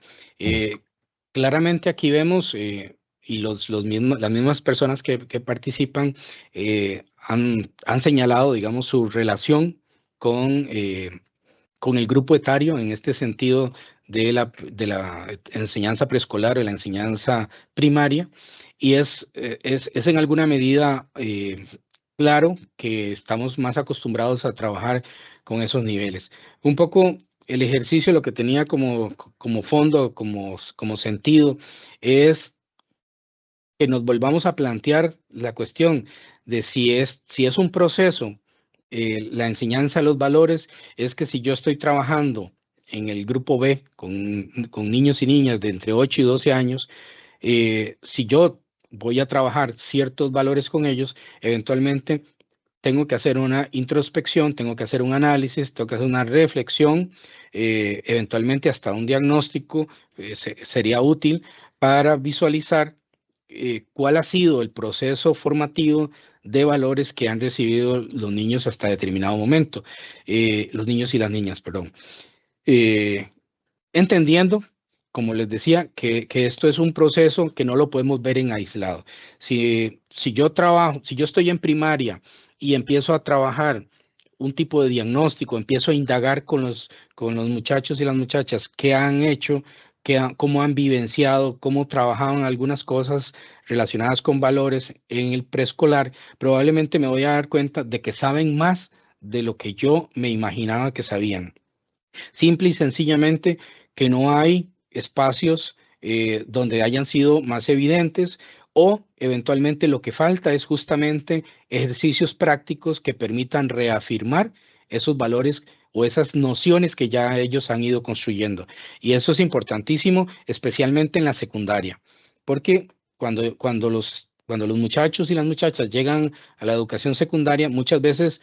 Claramente aquí vemos, y las mismas personas que participan han señalado, digamos, su relación con el grupo etario en este sentido de la enseñanza preescolar o de la enseñanza primaria, y es en alguna medida claro que estamos más acostumbrados a trabajar con esos niveles. Un poco el ejercicio, lo que tenía como fondo, como sentido, es que nos volvamos a plantear la cuestión de si es un proceso, la enseñanza de los valores, es que si yo estoy trabajando en el grupo B con niños y niñas de entre 8 y 12 años, si yo voy a trabajar ciertos valores con ellos, eventualmente tengo que hacer una introspección, tengo que hacer un análisis, tengo que hacer una reflexión, eventualmente hasta un diagnóstico sería útil para visualizar cuál ha sido el proceso formativo de valores que han recibido los niños hasta determinado momento, los niños y las niñas, perdón. Entendiendo, como les decía, que esto es un proceso que no lo podemos ver en aislado. Si yo estoy en primaria y empiezo a trabajar un tipo de diagnóstico, empiezo a indagar con los muchachos y las muchachas qué han hecho, cómo han vivenciado, cómo trabajaban algunas cosas relacionadas con valores en el preescolar, probablemente me voy a dar cuenta de que saben más de lo que yo me imaginaba que sabían. Simple y sencillamente que no hay espacios donde hayan sido más evidentes, o eventualmente lo que falta es justamente ejercicios prácticos que permitan reafirmar esos valores o esas nociones que ya ellos han ido construyendo. Y eso es importantísimo, especialmente en la secundaria, porque cuando los muchachos y las muchachas llegan a la educación secundaria, muchas veces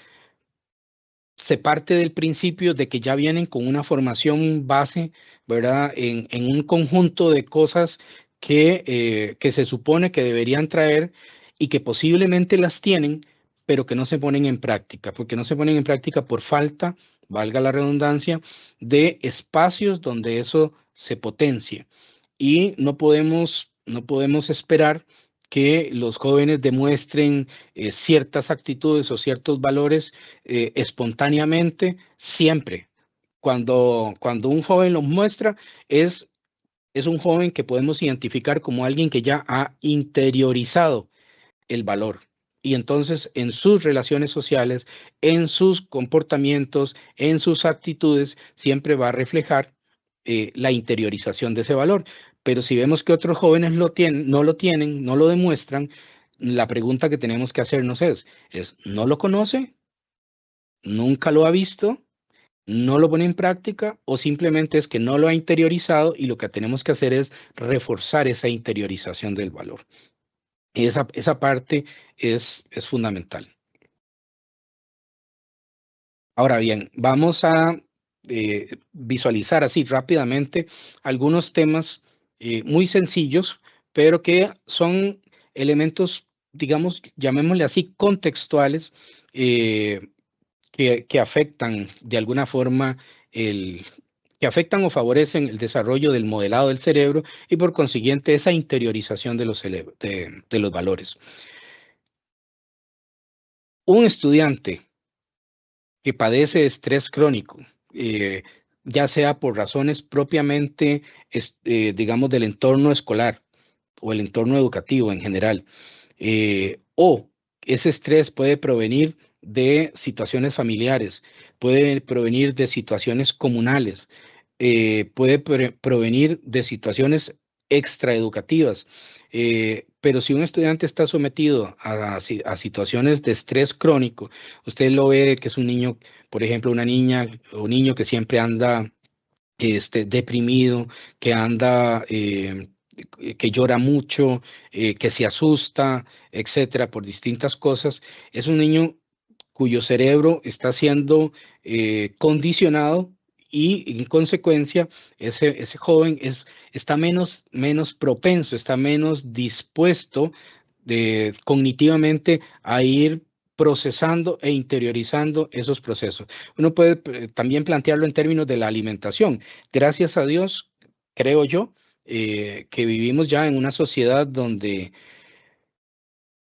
se parte del principio de que ya vienen con una formación base, ¿verdad? En un conjunto de cosas que se supone que deberían traer y que posiblemente las tienen, pero que no se ponen en práctica, porque no se ponen en práctica por falta, valga la redundancia, de espacios donde eso se potencie. Y no podemos esperar que los jóvenes demuestren ciertas actitudes o ciertos valores espontáneamente siempre. Cuando un joven los muestra, es un joven que podemos identificar como alguien que ya ha interiorizado el valor. Y entonces en sus relaciones sociales, en sus comportamientos, en sus actitudes, siempre va a reflejar la interiorización de ese valor. Pero si vemos que otros jóvenes no lo tienen, no lo demuestran, la pregunta que tenemos que hacernos es ¿no lo conoce? ¿Nunca lo ha visto? no lo pone en práctica o simplemente es que no lo ha interiorizado y lo que tenemos que hacer es reforzar esa interiorización del valor. Esa parte es fundamental. Ahora bien, vamos a visualizar así rápidamente algunos temas muy sencillos, pero que son elementos, digamos, llamémosle así, contextuales, que afectan de alguna forma que afectan o favorecen el desarrollo del modelado del cerebro y por consiguiente esa interiorización de los valores. Un estudiante que padece estrés crónico, ya sea por razones propiamente, digamos, del entorno escolar o el entorno educativo en general, o ese estrés puede provenir de situaciones familiares, puede provenir de situaciones comunales, puede provenir de situaciones extraeducativas. Pero si un estudiante está sometido a situaciones de estrés crónico, usted lo ve que es un niño, por ejemplo, una niña o niño que siempre anda deprimido, que anda, que llora mucho, que se asusta, etcétera, por distintas cosas, es un niño cuyo cerebro está siendo condicionado y en consecuencia ese joven está menos propenso, está menos dispuesto cognitivamente a ir procesando e interiorizando esos procesos. Uno puede también plantearlo en términos de la alimentación. Gracias a Dios, creo yo, que vivimos ya en una sociedad donde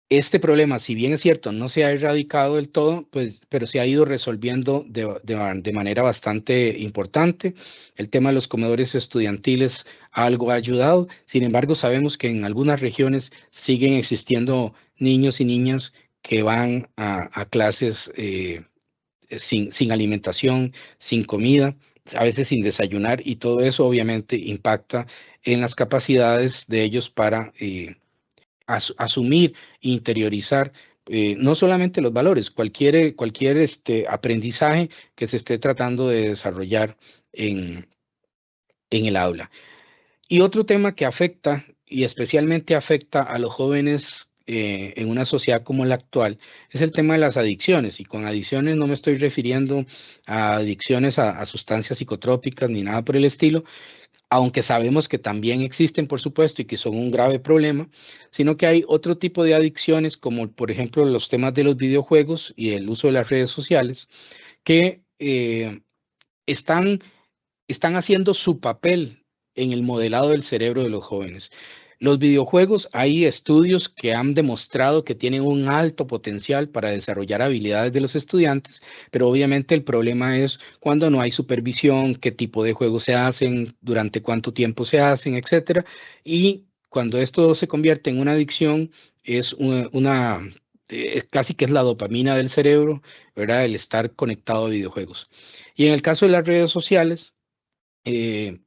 este problema, si bien es cierto, no se ha erradicado del todo, pues, pero se ha ido resolviendo de manera bastante importante. El tema de los comedores estudiantiles algo ha ayudado. Sin embargo, sabemos que en algunas regiones siguen existiendo niños y niñas que van a clases sin alimentación, sin comida, a veces sin desayunar, y todo eso obviamente impacta en las capacidades de ellos para asumir, interiorizar, no solamente los valores, cualquier aprendizaje que se esté tratando de desarrollar en el aula. Y otro tema que afecta, y especialmente afecta a los jóvenes en una sociedad como la actual, es el tema de las adicciones. Y con adicciones no me estoy refiriendo a adicciones a sustancias psicotrópicas ni nada por el estilo, aunque sabemos que también existen, por supuesto, y que son un grave problema, sino que hay otro tipo de adicciones, como por ejemplo los temas de los videojuegos y el uso de las redes sociales, que están haciendo su papel en el modelado del cerebro de los jóvenes. Los videojuegos, hay estudios que han demostrado que tienen un alto potencial para desarrollar habilidades de los estudiantes, pero obviamente el problema es cuando no hay supervisión, qué tipo de juegos se hacen, durante cuánto tiempo se hacen, etcétera. Y cuando esto se convierte en una adicción, es casi que es la dopamina del cerebro, ¿verdad? El estar conectado a videojuegos. Y en el caso de las redes sociales, eh,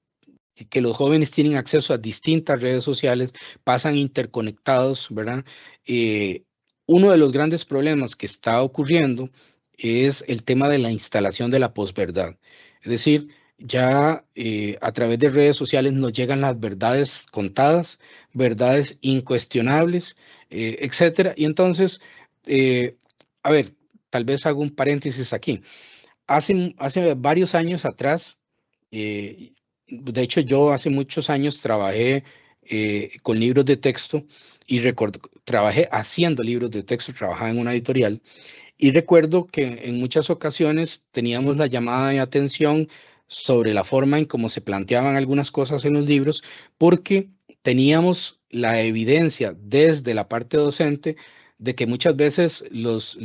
que los jóvenes tienen acceso a distintas redes sociales, pasan interconectados, ¿verdad? Uno de los grandes problemas que está ocurriendo es el tema de la instalación de la posverdad. Es decir, ya a través de redes sociales nos llegan las verdades contadas, verdades incuestionables, etcétera. Y entonces, a ver, tal vez hago un paréntesis aquí. Hace varios años atrás, de hecho, yo hace muchos años trabajé con libros de texto y trabajé haciendo libros de texto, trabajaba en una editorial y recuerdo que en muchas ocasiones teníamos la llamada de atención sobre la forma en cómo se planteaban algunas cosas en los libros porque teníamos la evidencia desde la parte docente de que muchas veces los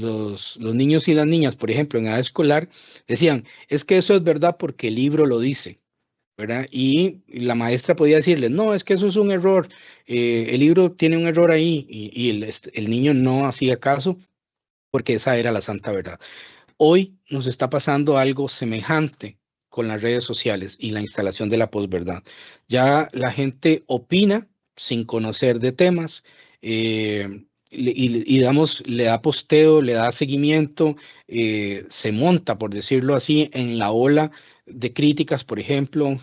niños y las niñas, por ejemplo, en edad escolar, decían, es que eso es verdad porque el libro lo dice, ¿verdad? Y la maestra podía decirles, no, es que eso es un error, el libro tiene un error ahí, y el niño no hacía caso porque esa era la santa verdad. Hoy nos está pasando algo semejante con las redes sociales y la instalación de la posverdad. Ya la gente opina sin conocer de temas, digamos, le da posteo, le da seguimiento, se monta, por decirlo así, en la ola de críticas, por ejemplo,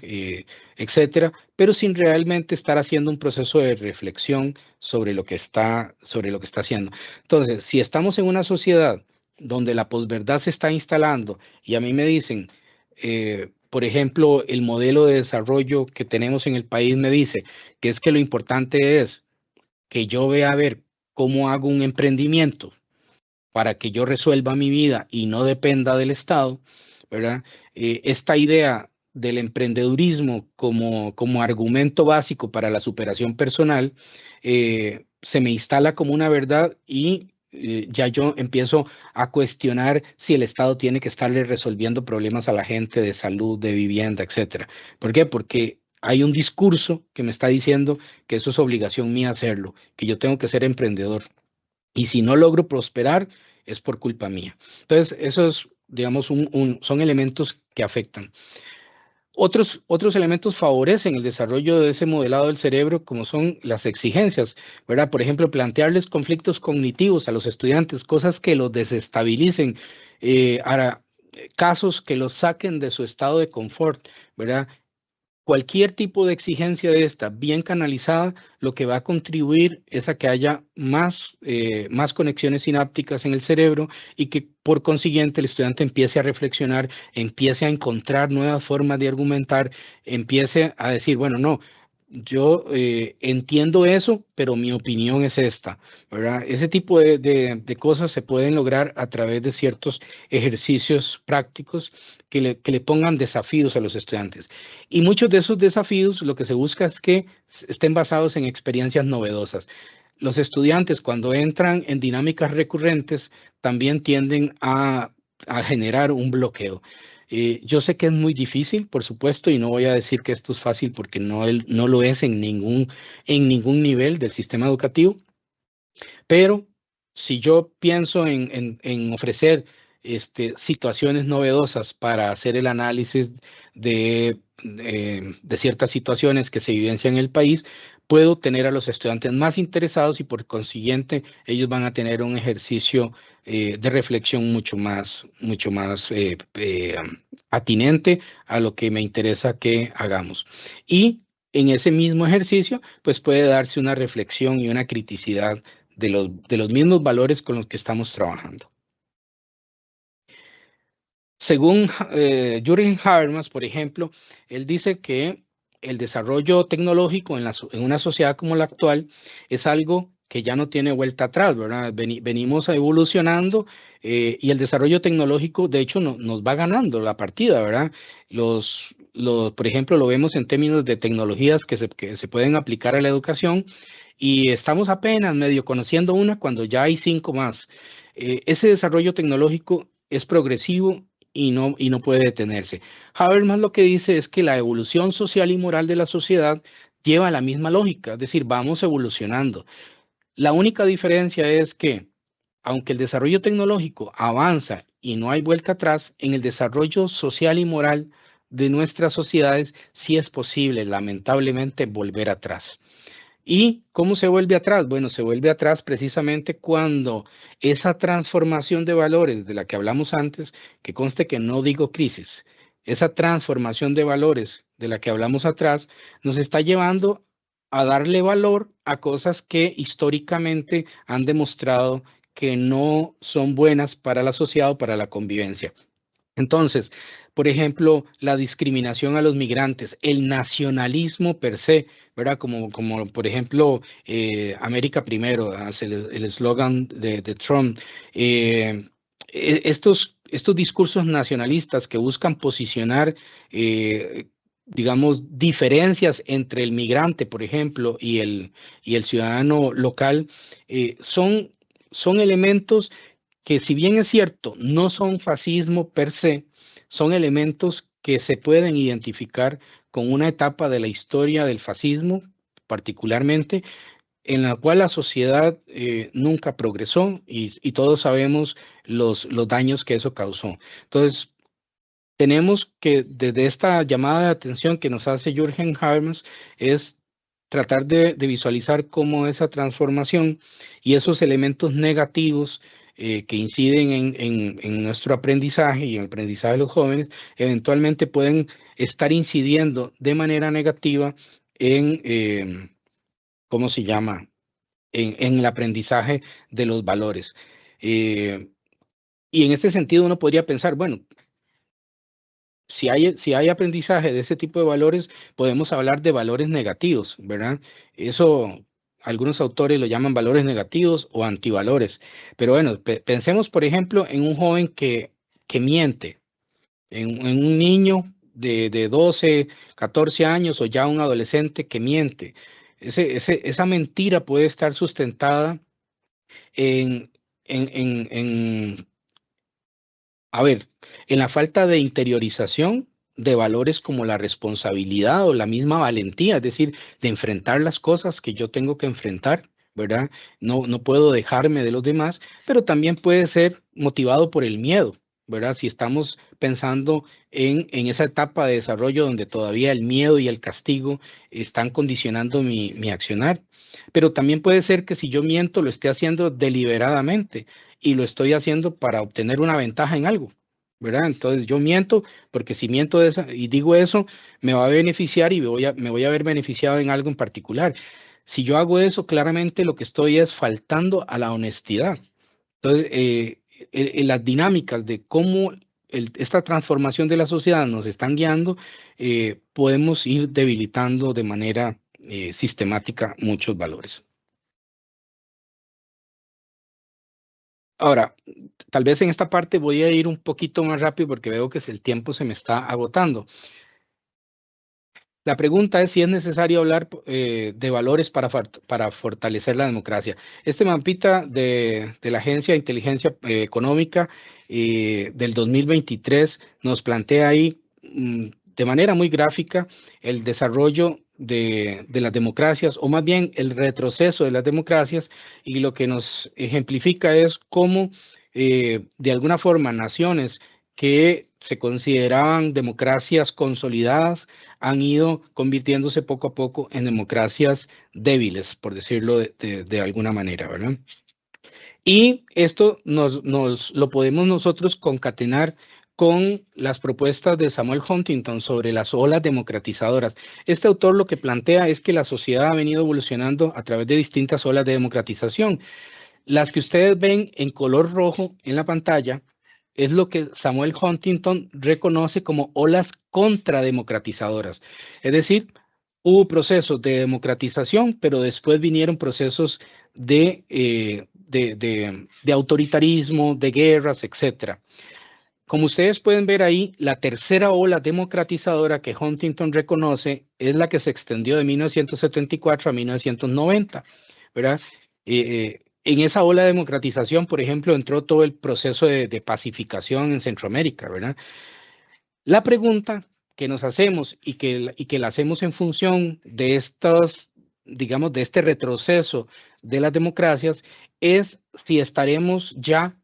etcétera, pero sin realmente estar haciendo un proceso de reflexión sobre lo que está haciendo. Entonces, si estamos en una sociedad donde la posverdad se está instalando y a mí me dicen, por ejemplo, el modelo de desarrollo que tenemos en el país me dice que es que lo importante es que yo vea a ver cómo hago un emprendimiento para que yo resuelva mi vida y no dependa del Estado, ¿verdad? Esta idea del emprendedurismo como argumento básico para la superación personal se me instala como una verdad y ya yo empiezo a cuestionar si el Estado tiene que estarle resolviendo problemas a la gente de salud, de vivienda, etcétera. ¿Por qué? Porque hay un discurso que me está diciendo que eso es obligación mía hacerlo, que yo tengo que ser emprendedor. Y si no logro prosperar, es por culpa mía. Entonces, esos, digamos, son elementos que afectan. Otros elementos favorecen el desarrollo de ese modelado del cerebro, como son las exigencias, ¿verdad? Por ejemplo, plantearles conflictos cognitivos a los estudiantes, cosas que los desestabilicen, casos que los saquen de su estado de confort, ¿verdad? Cualquier tipo de exigencia de esta, bien canalizada, lo que va a contribuir es a que haya más conexiones sinápticas en el cerebro y que por consiguiente el estudiante empiece a reflexionar, empiece a encontrar nuevas formas de argumentar, empiece a decir, bueno, no, yo entiendo eso, pero mi opinión es esta, ¿verdad? Ese tipo de cosas se pueden lograr a través de ciertos ejercicios prácticos que le pongan desafíos a los estudiantes. Y muchos de esos desafíos lo que se busca es que estén basados en experiencias novedosas. Los estudiantes cuando entran en dinámicas recurrentes también tienden a generar un bloqueo. Yo sé que es muy difícil, por supuesto, y no voy a decir que esto es fácil porque no lo es en ningún nivel del sistema educativo, pero si yo pienso en ofrecer situaciones novedosas para hacer el análisis de ciertas situaciones que se vivencian en el país, puedo tener a los estudiantes más interesados y por consiguiente ellos van a tener un ejercicio de reflexión mucho más atinente a lo que me interesa que hagamos. Y en ese mismo ejercicio, pues puede darse una reflexión y una criticidad de los mismos valores con los que estamos trabajando. Según Jürgen Habermas, por ejemplo, él dice que el desarrollo tecnológico en una sociedad como la actual es algo que ya no tiene vuelta atrás, ¿verdad? Venimos evolucionando y el desarrollo tecnológico, de hecho, nos va ganando la partida, ¿verdad? Por ejemplo, lo vemos en términos de tecnologías que se pueden aplicar a la educación y estamos apenas medio conociendo una cuando ya hay 5 más. Ese desarrollo tecnológico es progresivo y no puede detenerse. Habermas lo que dice es que la evolución social y moral de la sociedad lleva la misma lógica, es decir, vamos evolucionando. La única diferencia es que, aunque el desarrollo tecnológico avanza y no hay vuelta atrás, en el desarrollo social y moral de nuestras sociedades sí es posible, lamentablemente, volver atrás. ¿Y cómo se vuelve atrás? Bueno, se vuelve atrás precisamente cuando esa transformación de valores de la que hablamos antes, que conste que no digo crisis, esa transformación de valores de la que hablamos atrás, nos está llevando a darle valor a cosas que históricamente han demostrado que no son buenas para la sociedad o para la convivencia. Entonces, por ejemplo, la discriminación a los migrantes, el nacionalismo per se, ¿verdad? Como por ejemplo, América Primero, el eslogan de Trump. Estos discursos nacionalistas que buscan posicionar, digamos, diferencias entre el migrante, por ejemplo, y el ciudadano local, son elementos que si bien es cierto, no son fascismo per se, son elementos que se pueden identificar con una etapa de la historia del fascismo, particularmente, en la cual la sociedad nunca progresó y todos sabemos los daños que eso causó. Entonces, tenemos que, desde esta llamada de atención que nos hace Jürgen Habermas, es tratar de visualizar cómo esa transformación y esos elementos negativos que inciden en nuestro aprendizaje y en el aprendizaje de los jóvenes, eventualmente pueden estar incidiendo de manera negativa en, ¿cómo se llama? En el aprendizaje de los valores. Y en este sentido uno podría pensar, bueno, si hay aprendizaje de ese tipo de valores, podemos hablar de valores negativos, ¿verdad? Eso, algunos autores lo llaman valores negativos o antivalores. Pero bueno, pensemos, por ejemplo, en un joven que miente, en un niño de 12, 14 años o ya un adolescente que miente. Esa mentira puede estar sustentada en, en, a ver, en la falta de interiorización de valores como la responsabilidad o la misma valentía, es decir, de enfrentar las cosas que yo tengo que enfrentar, ¿verdad? No puedo dejarme de los demás, pero también puede ser motivado por el miedo, ¿verdad? Si estamos pensando en esa etapa de desarrollo donde todavía el miedo y el castigo están condicionando mi accionar. Pero también puede ser que si yo miento lo esté haciendo deliberadamente y lo estoy haciendo para obtener una ventaja en algo, ¿verdad? Entonces yo miento porque si miento de esa, y digo eso, me va a beneficiar y me voy a ver beneficiado en algo en particular. Si yo hago eso, claramente lo que estoy es faltando a la honestidad. Entonces, las dinámicas de cómo esta transformación de la sociedad nos están guiando, podemos ir debilitando de manera sistemática muchos valores. Ahora, tal vez en esta parte voy a ir un poquito más rápido porque veo que el tiempo se me está agotando. La pregunta es si es necesario hablar de valores para fortalecer la democracia. Este mapita de la Agencia de Inteligencia Económica del 2023 nos plantea ahí de manera muy gráfica el desarrollo de las democracias, o más bien el retroceso de las democracias, y lo que nos ejemplifica es cómo de alguna forma naciones que se consideraban democracias consolidadas han ido convirtiéndose poco a poco en democracias débiles, por decirlo de alguna manera, ¿verdad? Y esto lo podemos nosotros concatenar con las propuestas de Samuel Huntington sobre las olas democratizadoras. Este autor lo que plantea es que la sociedad ha venido evolucionando a través de distintas olas de democratización. Las que ustedes ven en color rojo en la pantalla es lo que Samuel Huntington reconoce como olas contrademocratizadoras. Es decir, hubo procesos de democratización, pero después vinieron procesos de autoritarismo, de guerras, etc. Como ustedes pueden ver ahí, la tercera ola democratizadora que Huntington reconoce es la que se extendió de 1974 a 1990, ¿verdad? En esa ola de democratización, por ejemplo, entró todo el proceso de pacificación en Centroamérica, ¿verdad? La pregunta que nos hacemos y que la hacemos en función de estos, digamos, de este retroceso de las democracias es si estaremos ya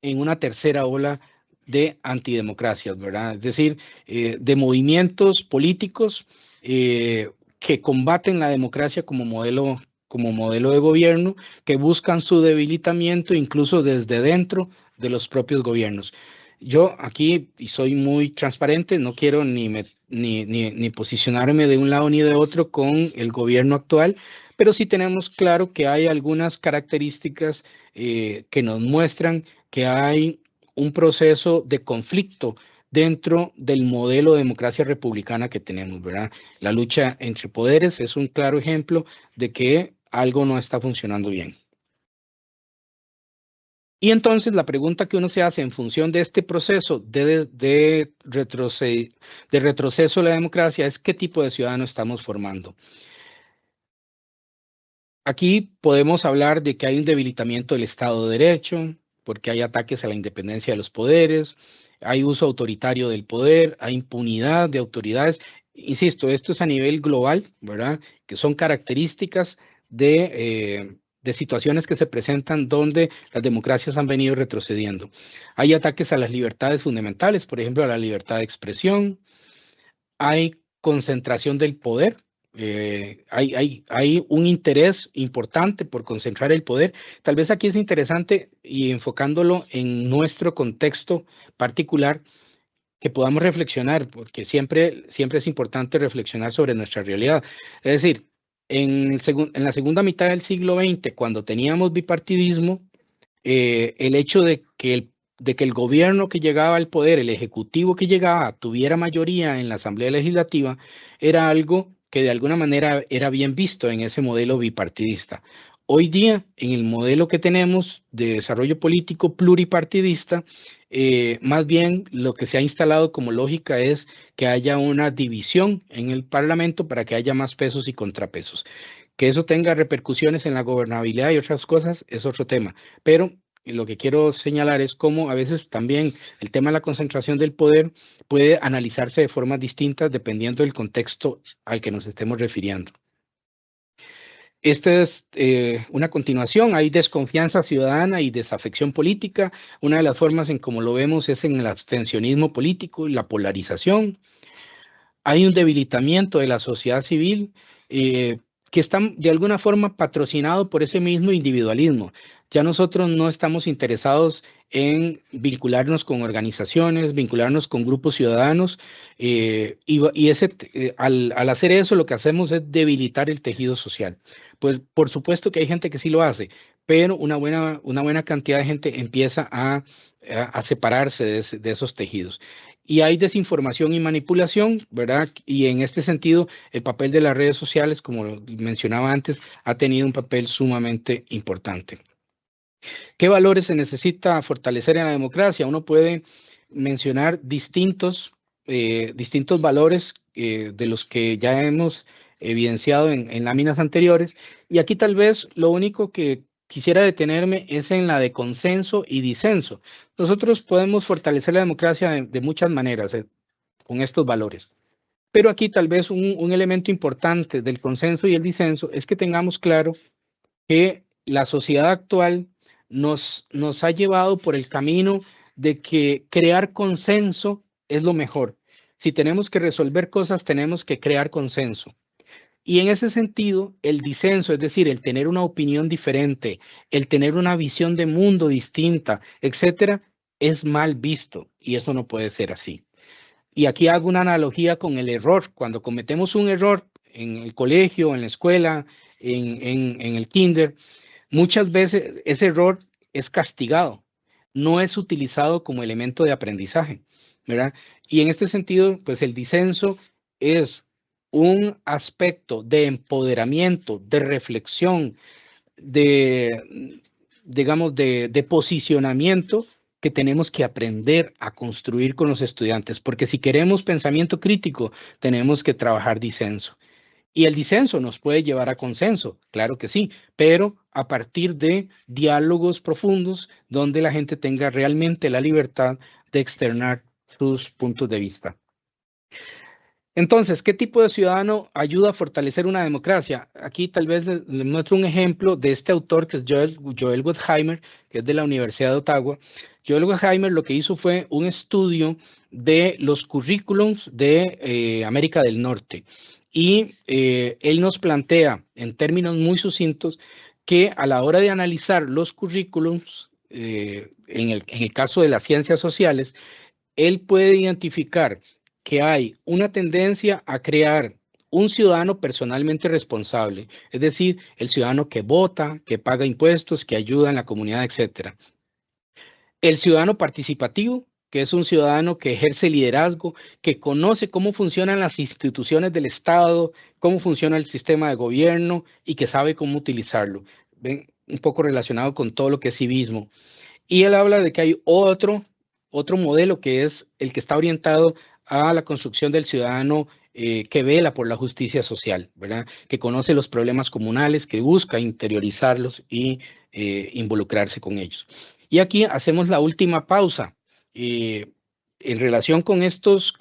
en una tercera ola de antidemocracias, ¿verdad? Es decir, de movimientos políticos que combaten la democracia como modelo de gobierno, que buscan su debilitamiento incluso desde dentro de los propios gobiernos. Yo aquí, y soy muy transparente, no quiero ni posicionarme de un lado ni de otro con el gobierno actual, pero sí tenemos claro que hay algunas características que nos muestran que hay un proceso de conflicto dentro del modelo de democracia republicana que tenemos, ¿verdad? La lucha entre poderes es un claro ejemplo de que algo no está funcionando bien. Y entonces la pregunta que uno se hace en función de este proceso de retroceso de la democracia es qué tipo de ciudadano estamos formando. Aquí podemos hablar de que hay un debilitamiento del Estado de Derecho, porque hay ataques a la independencia de los poderes, hay uso autoritario del poder, hay impunidad de autoridades. Insisto, esto es a nivel global, ¿verdad? Que son características de situaciones que se presentan donde las democracias han venido retrocediendo. Hay ataques a las libertades fundamentales, por ejemplo, a la libertad de expresión. Hay concentración del poder, Hay un interés importante por concentrar el poder. Tal vez aquí es interesante, y enfocándolo en nuestro contexto particular, que podamos reflexionar, porque siempre es importante reflexionar sobre nuestra realidad. Es decir, en la segunda mitad del siglo XX, cuando teníamos bipartidismo, el hecho de que el gobierno que llegaba al poder, el ejecutivo que llegaba, tuviera mayoría en la Asamblea Legislativa, era algo que de alguna manera era bien visto en ese modelo bipartidista. Hoy día, en el modelo que tenemos de desarrollo político pluripartidista, más bien lo que se ha instalado como lógica es que haya una división en el Parlamento para que haya más pesos y contrapesos. Que eso tenga repercusiones en la gobernabilidad y otras cosas es otro tema, pero lo que quiero señalar es cómo a veces también el tema de la concentración del poder puede analizarse de formas distintas dependiendo del contexto al que nos estemos refiriendo. Esta es una continuación. Hay desconfianza ciudadana y desafección política. Una de las formas en cómo lo vemos es en el abstencionismo político y la polarización. Hay un debilitamiento de la sociedad civil que está de alguna forma patrocinado por ese mismo individualismo. Ya nosotros no estamos interesados en vincularnos con organizaciones, vincularnos con grupos ciudadanos, al hacer eso lo que hacemos es debilitar el tejido social. Pues por supuesto que hay gente que sí lo hace, pero una buena cantidad de gente empieza a separarse de esos tejidos. Y hay desinformación y manipulación, ¿verdad? Y en este sentido, el papel de las redes sociales, como mencionaba antes, ha tenido un papel sumamente importante. ¿Qué valores se necesita fortalecer en la democracia? Uno puede mencionar distintos valores de los que ya hemos evidenciado en láminas anteriores. Y aquí tal vez lo único que quisiera detenerme es en la de consenso y disenso. Nosotros podemos fortalecer la democracia de muchas maneras con estos valores. Pero aquí tal vez un elemento importante del consenso y el disenso es que tengamos claro que la sociedad actual nos ha llevado por el camino de que crear consenso es lo mejor. Si tenemos que resolver cosas, tenemos que crear consenso. Y en ese sentido, el disenso, es decir, el tener una opinión diferente, el tener una visión de mundo distinta, etcétera, es mal visto y eso no puede ser así. Y aquí hago una analogía con el error. Cuando cometemos un error en el colegio, en la escuela, en el kinder, muchas veces ese error es castigado, no es utilizado como elemento de aprendizaje, ¿verdad? Y en este sentido, pues el disenso es un aspecto de empoderamiento, de reflexión, digamos, de posicionamiento que tenemos que aprender a construir con los estudiantes, porque si queremos pensamiento crítico, tenemos que trabajar disenso. Y el disenso nos puede llevar a consenso, claro que sí, pero a partir de diálogos profundos donde la gente tenga realmente la libertad de externar sus puntos de vista. Entonces, ¿qué tipo de ciudadano ayuda a fortalecer una democracia? Aquí tal vez les muestro un ejemplo de este autor que es Joel Gottheimer, que es de la Universidad de Ottawa. Joel Gottheimer lo que hizo fue un estudio de los currículums de América del Norte. Y él nos plantea en términos muy sucintos que a la hora de analizar los currículums, en el caso de las ciencias sociales, él puede identificar que hay una tendencia a crear un ciudadano personalmente responsable, es decir, el ciudadano que vota, que paga impuestos, que ayuda en la comunidad, etc. El ciudadano participativo, que es un ciudadano que ejerce liderazgo, que conoce cómo funcionan las instituciones del Estado, cómo funciona el sistema de gobierno y que sabe cómo utilizarlo. ¿Ven? Un poco relacionado con todo lo que es civismo. Y él habla de que hay otro modelo que es el que está orientado a la construcción del ciudadano que vela por la justicia social, ¿verdad? Que conoce los problemas comunales, que busca interiorizarlos y involucrarse con ellos. Y aquí hacemos la última pausa. En relación con estos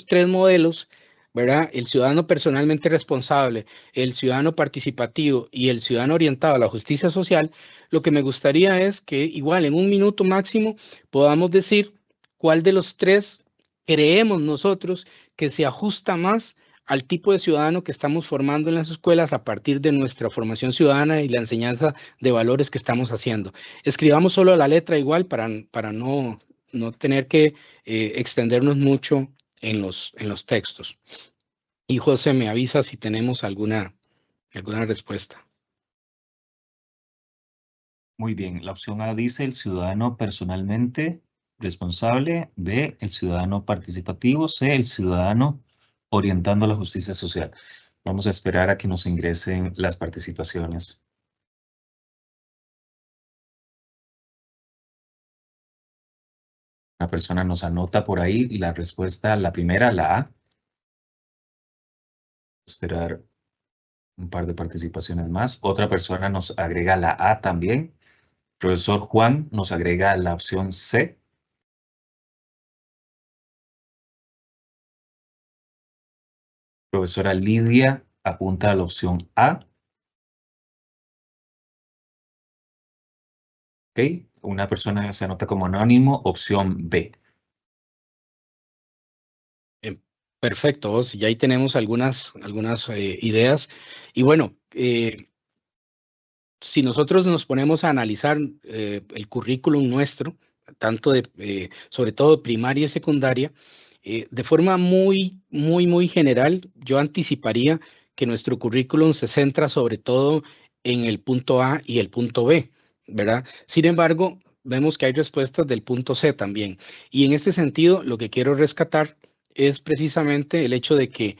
tres modelos, ¿verdad? El ciudadano personalmente responsable, el ciudadano participativo y el ciudadano orientado a la justicia social, lo que me gustaría es que igual en un minuto máximo podamos decir cuál de los tres creemos nosotros que se ajusta más al tipo de ciudadano que estamos formando en las escuelas a partir de nuestra formación ciudadana y la enseñanza de valores que estamos haciendo. Escribamos solo la letra igual para no tener que extendernos mucho en los textos. Y José me avisa si tenemos alguna respuesta. Muy bien, la opción A dice el ciudadano personalmente responsable, B, el ciudadano participativo, C, el ciudadano orientando a la justicia social. Vamos a esperar a que nos ingresen las participaciones. Una persona nos anota por ahí la respuesta, la primera, la A. Esperar un par de participaciones más. Otra persona nos agrega la A también. Profesor Juan nos agrega la opción C. Profesora Lidia apunta a la opción A. Ok, una persona se anota como anónimo, opción B. Perfecto, Os, y ahí tenemos algunas ideas. Y bueno, si nosotros nos ponemos a analizar el currículum nuestro, tanto sobre todo primaria y secundaria, de forma muy general, yo anticiparía que nuestro currículum se centra sobre todo en el punto A y el punto B, ¿verdad? Sin embargo, vemos que hay respuestas del punto C también. Y en este sentido, lo que quiero rescatar es precisamente el hecho de que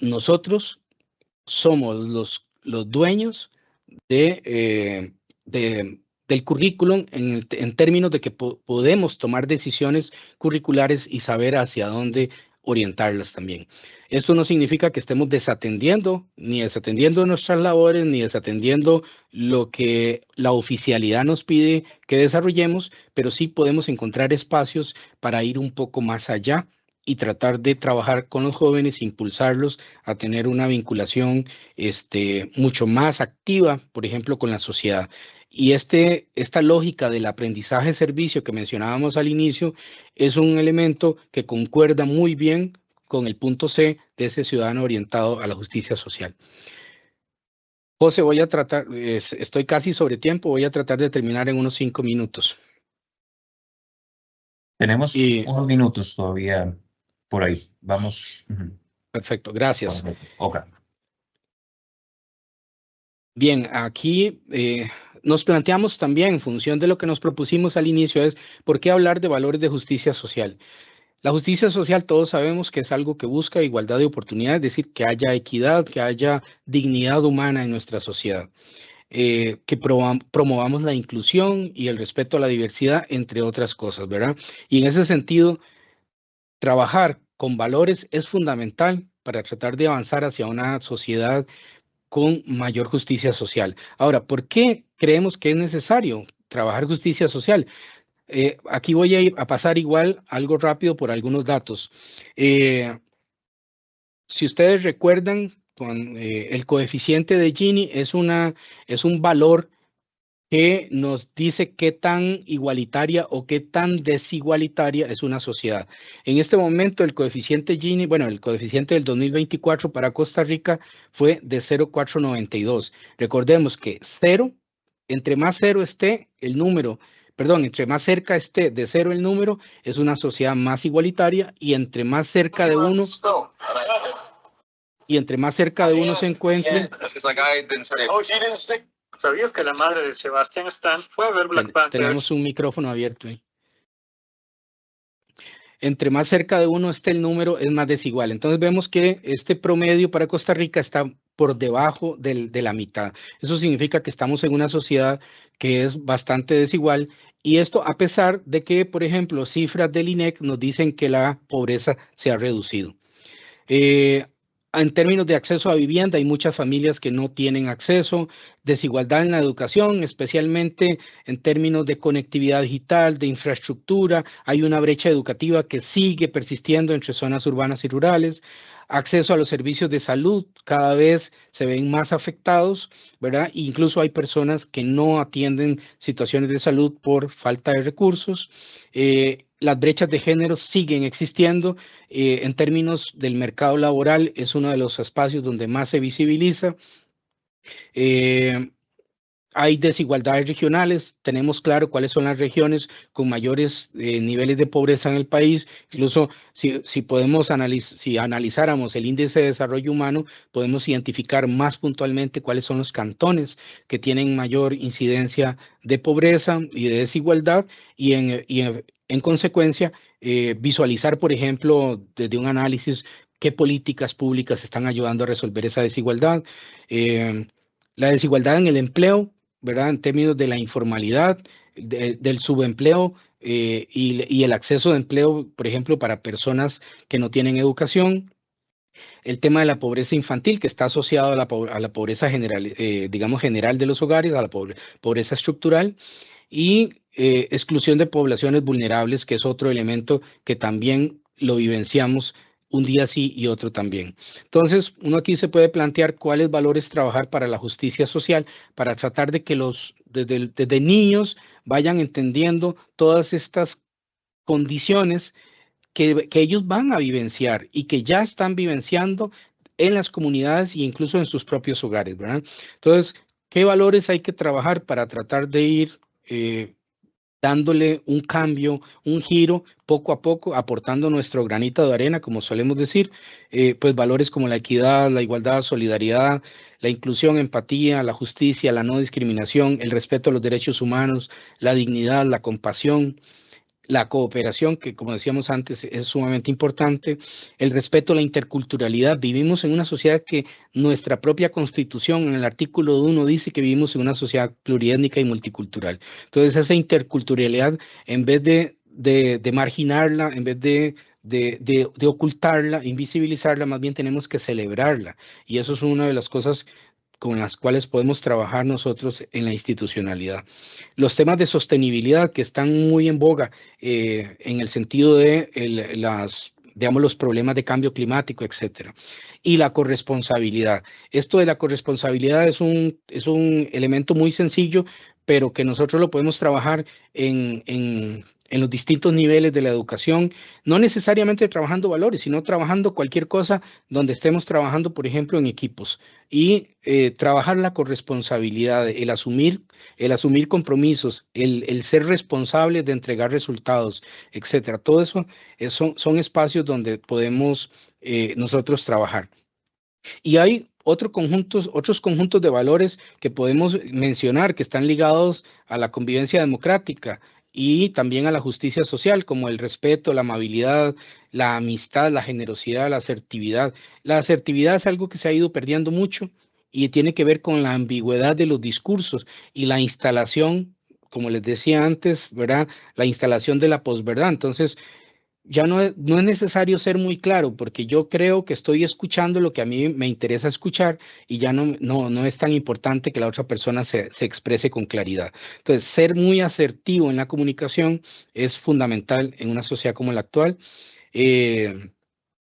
nosotros somos los dueños del currículum en términos de que podemos tomar decisiones curriculares y saber hacia dónde orientarlas también. Esto no significa que estemos ni desatendiendo nuestras labores, ni desatendiendo lo que la oficialidad nos pide que desarrollemos, pero sí podemos encontrar espacios para ir un poco más allá y tratar de trabajar con los jóvenes, impulsarlos a tener una vinculación mucho más activa, por ejemplo, con la sociedad. Y esta lógica del aprendizaje-servicio que mencionábamos al inicio es un elemento que concuerda muy bien con el punto C de ese ciudadano orientado a la justicia social. José, voy a tratar, estoy casi sobre tiempo, voy a tratar de terminar en unos 5 minutos. Tenemos unos minutos todavía por ahí. Vamos. Perfecto, gracias. Okay. Bien, aquí nos planteamos también, en función de lo que nos propusimos al inicio, es por qué hablar de valores de justicia social. La justicia social todos sabemos que es algo que busca igualdad de oportunidades, es decir, que haya equidad, que haya dignidad humana en nuestra sociedad, que promovamos la inclusión y el respeto a la diversidad, entre otras cosas, ¿verdad? Y en ese sentido, trabajar con valores es fundamental para tratar de avanzar hacia una sociedad con mayor justicia social. Ahora, ¿por qué creemos que es necesario trabajar justicia social? Aquí voy a pasar igual algo rápido por algunos datos. Si ustedes recuerdan, el coeficiente de Gini es un valor que nos dice qué tan igualitaria o qué tan desigualitaria es una sociedad. En este momento el coeficiente Gini, bueno, el coeficiente del 2024 para Costa Rica fue de 0,492. Recordemos que entre más cero esté el número, entre más cerca esté de cero el número, es una sociedad más igualitaria, y entre más cerca de uno se encuentre. ¿Sabías que la madre de Sebastian Stan fue a ver Black Panther? Tenemos un micrófono abierto ahí. Entre más cerca de uno esté el número, es más desigual. Entonces vemos que este promedio para Costa Rica está por debajo de la mitad. Eso significa que estamos en una sociedad que es bastante desigual, y esto a pesar de que, por ejemplo, cifras del INEC nos dicen que la pobreza se ha reducido. En términos de acceso a vivienda, hay muchas familias que no tienen acceso, desigualdad en la educación, especialmente en términos de conectividad digital, de infraestructura. Hay una brecha educativa que sigue persistiendo entre zonas urbanas y rurales. Acceso a los servicios de salud, cada vez se ven más afectados, ¿verdad? Incluso hay personas que no atienden situaciones de salud por falta de recursos. las brechas de género siguen existiendo. En términos del mercado laboral, es uno de los espacios donde más se visibiliza. Hay desigualdades regionales, tenemos claro cuáles son las regiones con mayores niveles de pobreza en el país. Incluso si podemos si analizáramos el índice de desarrollo humano, podemos identificar más puntualmente cuáles son los cantones que tienen mayor incidencia de pobreza y de desigualdad, y en consecuencia visualizar, por ejemplo, desde un análisis, qué políticas públicas están ayudando a resolver esa desigualdad. La desigualdad en el empleo, ¿verdad? En términos de la informalidad, del subempleo y el acceso de empleo, por ejemplo, para personas que no tienen educación. El tema de la pobreza infantil, que está asociado a la pobreza general, digamos, general de los hogares, a la pobreza estructural, y exclusión de poblaciones vulnerables, que es otro elemento que también lo vivenciamos un día sí y otro también. Entonces, uno aquí se puede plantear cuáles valores trabajar para la justicia social, para tratar de que desde niños vayan entendiendo todas estas condiciones que ellos van a vivenciar y que ya están vivenciando en las comunidades e incluso en sus propios hogares, ¿verdad? Entonces, ¿qué valores hay que trabajar para tratar de ir dándole un cambio, un giro poco a poco, aportando nuestro granito de arena, como solemos decir, pues valores como la equidad, la igualdad, solidaridad, la inclusión, empatía, la justicia, la no discriminación, el respeto a los derechos humanos, la dignidad, la compasión, la cooperación, que como decíamos antes es sumamente importante, el respeto a la interculturalidad. Vivimos en una sociedad que nuestra propia constitución en el artículo 1 dice que vivimos en una sociedad pluriétnica y multicultural. Entonces esa interculturalidad, en vez de marginarla, en vez de ocultarla, invisibilizarla, más bien tenemos que celebrarla. Y eso es una de las cosas con las cuales podemos trabajar nosotros en la institucionalidad. Los temas de sostenibilidad que están muy en boga en el sentido de digamos, los problemas de cambio climático, etcétera. Y la corresponsabilidad. Esto de la corresponsabilidad es un elemento muy sencillo, pero que nosotros lo podemos trabajar en los distintos niveles de la educación, no necesariamente trabajando valores, sino trabajando cualquier cosa donde estemos trabajando, por ejemplo, en equipos. Y trabajar la corresponsabilidad, el asumir compromisos, el ser responsable de entregar resultados, etcétera. Todo eso son espacios donde podemos nosotros trabajar. Y hay otros conjuntos de valores que podemos mencionar que están ligados a la convivencia democrática y también a la justicia social, como el respeto, la amabilidad, la amistad, la generosidad, la asertividad. La asertividad es algo que se ha ido perdiendo mucho y tiene que ver con la ambigüedad de los discursos y la instalación, como les decía antes, ¿verdad? La instalación de la posverdad. Entonces, ya no es necesario ser muy claro, porque yo creo que estoy escuchando lo que a mí me interesa escuchar y ya no es tan importante que la otra persona se exprese con claridad. Entonces, ser muy asertivo en la comunicación es fundamental en una sociedad como la actual.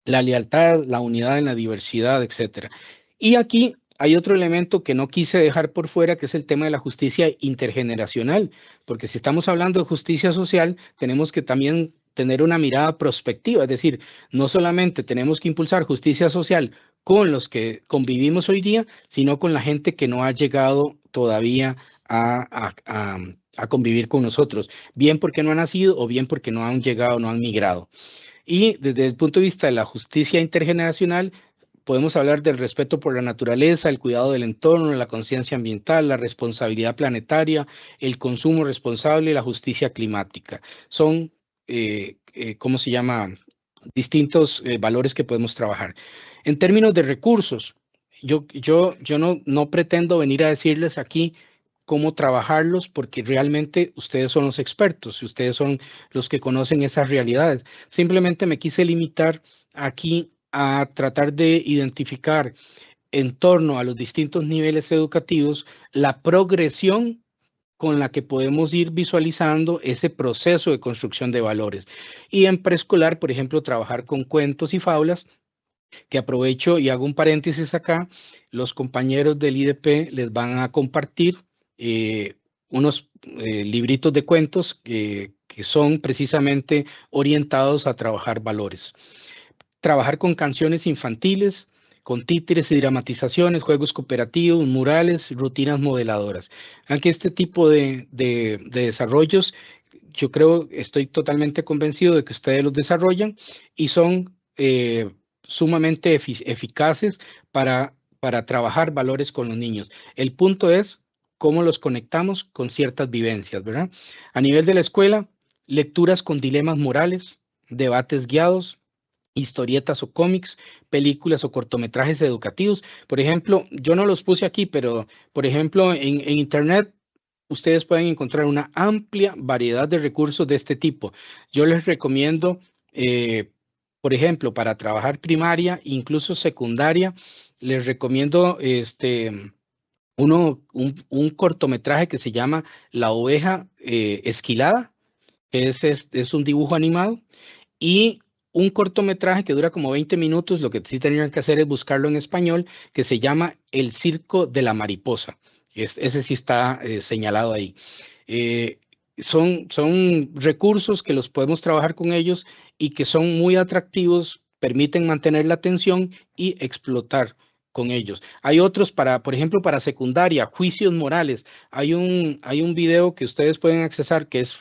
La lealtad, la unidad en la diversidad, etcétera. Y aquí hay otro elemento que no quise dejar por fuera, que es el tema de la justicia intergeneracional, porque si estamos hablando de justicia social, tenemos que también tener una mirada prospectiva, es decir, no solamente tenemos que impulsar justicia social con los que convivimos hoy día, sino con la gente que no ha llegado todavía a convivir con nosotros, bien porque no han nacido o bien porque no han llegado, no han migrado. Y desde el punto de vista de la justicia intergeneracional, podemos hablar del respeto por la naturaleza, el cuidado del entorno, la conciencia ambiental, la responsabilidad planetaria, el consumo responsable y la justicia climática. Son, ¿cómo se llama? Distintos valores que podemos trabajar. En términos de recursos, yo no pretendo venir a decirles aquí cómo trabajarlos, porque realmente ustedes son los expertos y ustedes son los que conocen esas realidades. Simplemente me quise limitar aquí a tratar de identificar en torno a los distintos niveles educativos la progresión con la que podemos ir visualizando ese proceso de construcción de valores. Y en preescolar, por ejemplo, trabajar con cuentos y fábulas, que aprovecho y hago un paréntesis acá, los compañeros del IDP les van a compartir unos libritos de cuentos que son precisamente orientados a trabajar valores. Trabajar con canciones infantiles, con títeres y dramatizaciones, juegos cooperativos, murales, rutinas modeladoras. Aunque este tipo de desarrollos, yo creo, estoy totalmente convencido de que ustedes los desarrollan y son sumamente eficaces para trabajar valores con los niños. El punto es cómo los conectamos con ciertas vivencias, ¿verdad? A nivel de la escuela, lecturas con dilemas morales, debates guiados, historietas o cómics, películas o cortometrajes educativos. Por ejemplo, yo no los puse aquí, pero por ejemplo, en Internet ustedes pueden encontrar una amplia variedad de recursos de este tipo. Yo les recomiendo, por ejemplo, para trabajar primaria, incluso secundaria, les recomiendo un cortometraje que se llama La oveja esquilada, que es un dibujo animado, y un cortometraje que dura como 20 minutos, lo que sí tendrían que hacer es buscarlo en español, que se llama El circo de la mariposa. Ese sí está señalado ahí. Son recursos que los podemos trabajar con ellos y que son muy atractivos, permiten mantener la atención y explotar con ellos. Hay otros por ejemplo, para secundaria, juicios morales. Hay un video que ustedes pueden accesar que es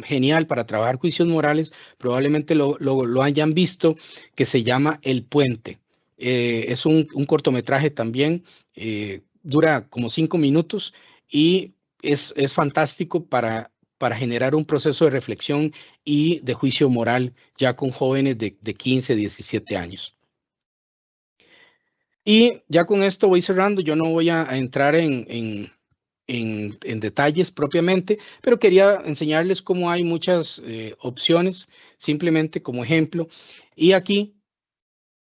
genial para trabajar juicios morales, probablemente lo hayan visto, que se llama El Puente. Es un cortometraje también, dura como 5 minutos y es fantástico para generar un proceso de reflexión y de juicio moral ya con jóvenes de 15, 17 años. Y ya con esto voy cerrando, yo no voy a entrar en detalles propiamente, pero quería enseñarles cómo hay muchas opciones, simplemente como ejemplo. Y aquí,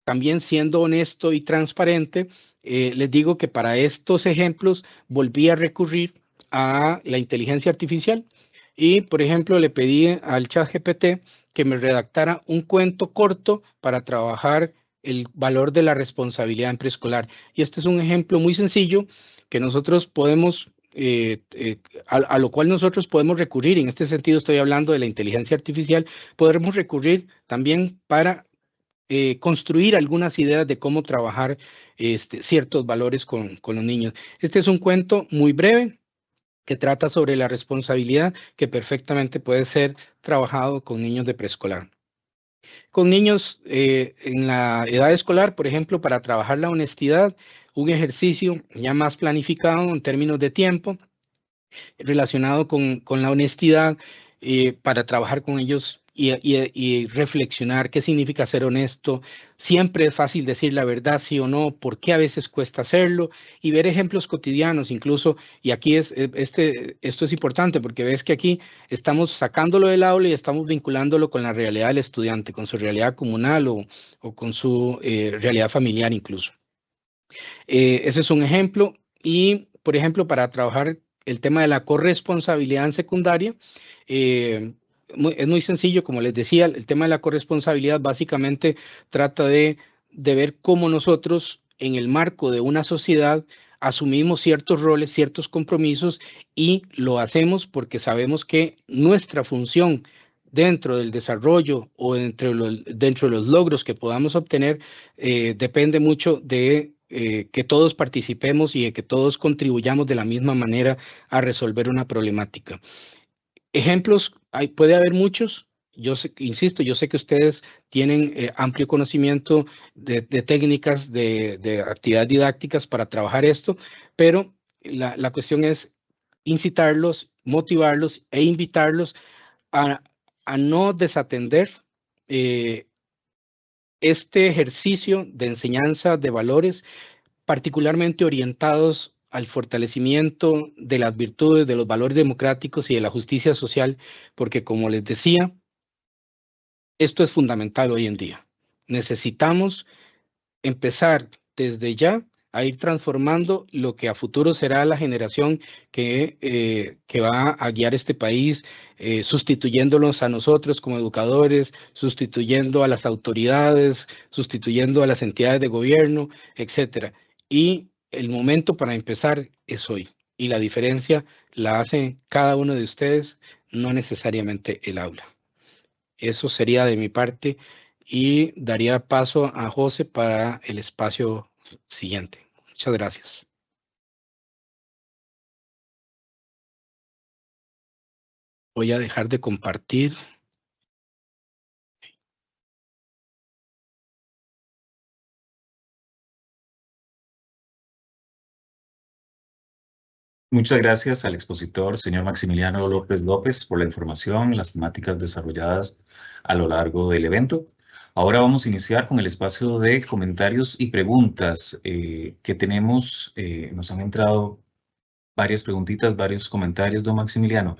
también siendo honesto y transparente, les digo que para estos ejemplos volví a recurrir a la inteligencia artificial y, por ejemplo, le pedí al ChatGPT que me redactara un cuento corto para trabajar el valor de la responsabilidad en preescolar. Y este es un ejemplo muy sencillo que nosotros podemos a lo cual nosotros podemos recurrir. En este sentido estoy hablando de la inteligencia artificial. Podremos recurrir también para construir algunas ideas de cómo trabajar ciertos valores con los niños. Este es un cuento muy breve que trata sobre la responsabilidad que perfectamente puede ser trabajado con niños de preescolar. Con niños en la edad escolar, por ejemplo, para trabajar la honestidad, un ejercicio ya más planificado en términos de tiempo, relacionado con la honestidad, para trabajar con ellos y reflexionar qué significa ser honesto. Siempre es fácil decir la verdad, sí o no, por qué a veces cuesta hacerlo, y ver ejemplos cotidianos incluso. Y aquí esto es importante porque ves que aquí estamos sacándolo del aula y estamos vinculándolo con la realidad del estudiante, con su realidad comunal o con su realidad familiar incluso. Ese es un ejemplo. Y, por ejemplo, para trabajar el tema de la corresponsabilidad en secundaria, es muy sencillo, como les decía, el tema de la corresponsabilidad básicamente trata de ver cómo nosotros, en el marco de una sociedad, asumimos ciertos roles, ciertos compromisos, y lo hacemos porque sabemos que nuestra función dentro del desarrollo o dentro de los logros que podamos obtener depende mucho de que todos participemos y de que todos contribuyamos de la misma manera a resolver una problemática. Ejemplos, puede haber muchos. Yo sé, insisto, yo sé que ustedes tienen amplio conocimiento de técnicas, de actividades didácticas para trabajar esto, pero la cuestión es incitarlos, motivarlos e invitarlos a no desatender este ejercicio de enseñanza de valores, particularmente orientados al fortalecimiento de las virtudes, de los valores democráticos y de la justicia social, porque como les decía, esto es fundamental hoy en día. Necesitamos empezar desde ya a ir transformando lo que a futuro será la generación que va a guiar este país, sustituyéndolos a nosotros como educadores, sustituyendo a las autoridades, sustituyendo a las entidades de gobierno, etcétera. Y el momento para empezar es hoy. Y la diferencia la hace cada uno de ustedes, no necesariamente el aula. Eso sería de mi parte y daría paso a José para el espacio siguiente. Muchas gracias. Voy a dejar de compartir. Muchas gracias al expositor, señor Maximiliano López López, por la información, las temáticas desarrolladas a lo largo del evento. Ahora vamos a iniciar con el espacio de comentarios y preguntas que tenemos. Nos han entrado varias preguntitas, varios comentarios, don Maximiliano.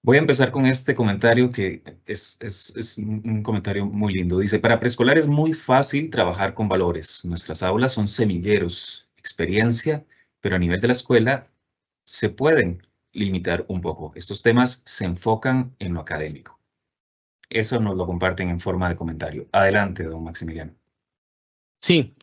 Voy a empezar con este comentario que es un comentario muy lindo. Dice, para preescolar es muy fácil trabajar con valores. Nuestras aulas son semilleros, experiencia, pero a nivel de la escuela se pueden limitar un poco. Estos temas se enfocan en lo académico. Eso nos lo comparten en forma de comentario. Adelante, don Maximiliano. Sí,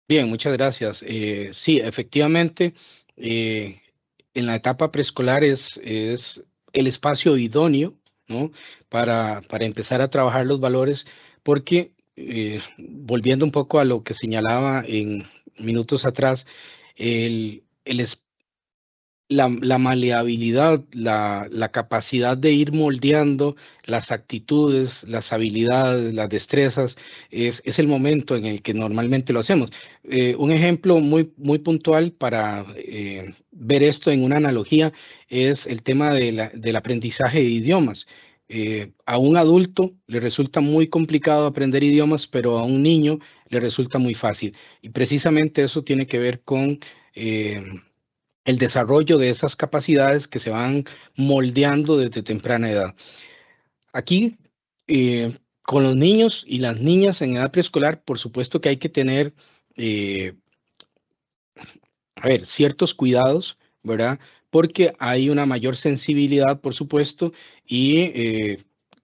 bien, muchas gracias. Sí, efectivamente, en la etapa preescolar es el espacio idóneo, ¿no? Para empezar a trabajar los valores, porque volviendo un poco a lo que señalaba en minutos atrás, la maleabilidad, la capacidad de ir moldeando las actitudes, las habilidades, las destrezas, es el momento en el que normalmente lo hacemos. Un ejemplo muy puntual para ver esto en una analogía es el tema del aprendizaje de idiomas. A un adulto le resulta muy complicado aprender idiomas, pero a un niño le resulta muy fácil. Y precisamente eso tiene que ver con el desarrollo de esas capacidades que se van moldeando desde temprana edad. Aquí, con los niños y las niñas en edad preescolar, por supuesto que hay que tener, ciertos cuidados, ¿verdad? Porque hay una mayor sensibilidad, por supuesto, y,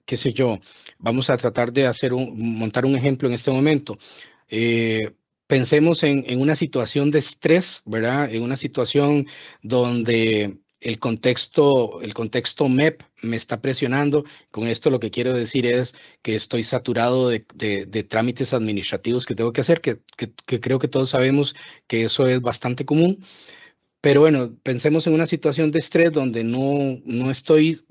qué sé yo, vamos a tratar de montar un ejemplo en este momento. Pensemos en una situación de estrés, ¿verdad? En una situación donde el contexto MEP me está presionando. Con esto lo que quiero decir es que estoy saturado de trámites administrativos que tengo que hacer, que creo que todos sabemos que eso es bastante común. Pero bueno, pensemos en una situación de estrés donde no estoy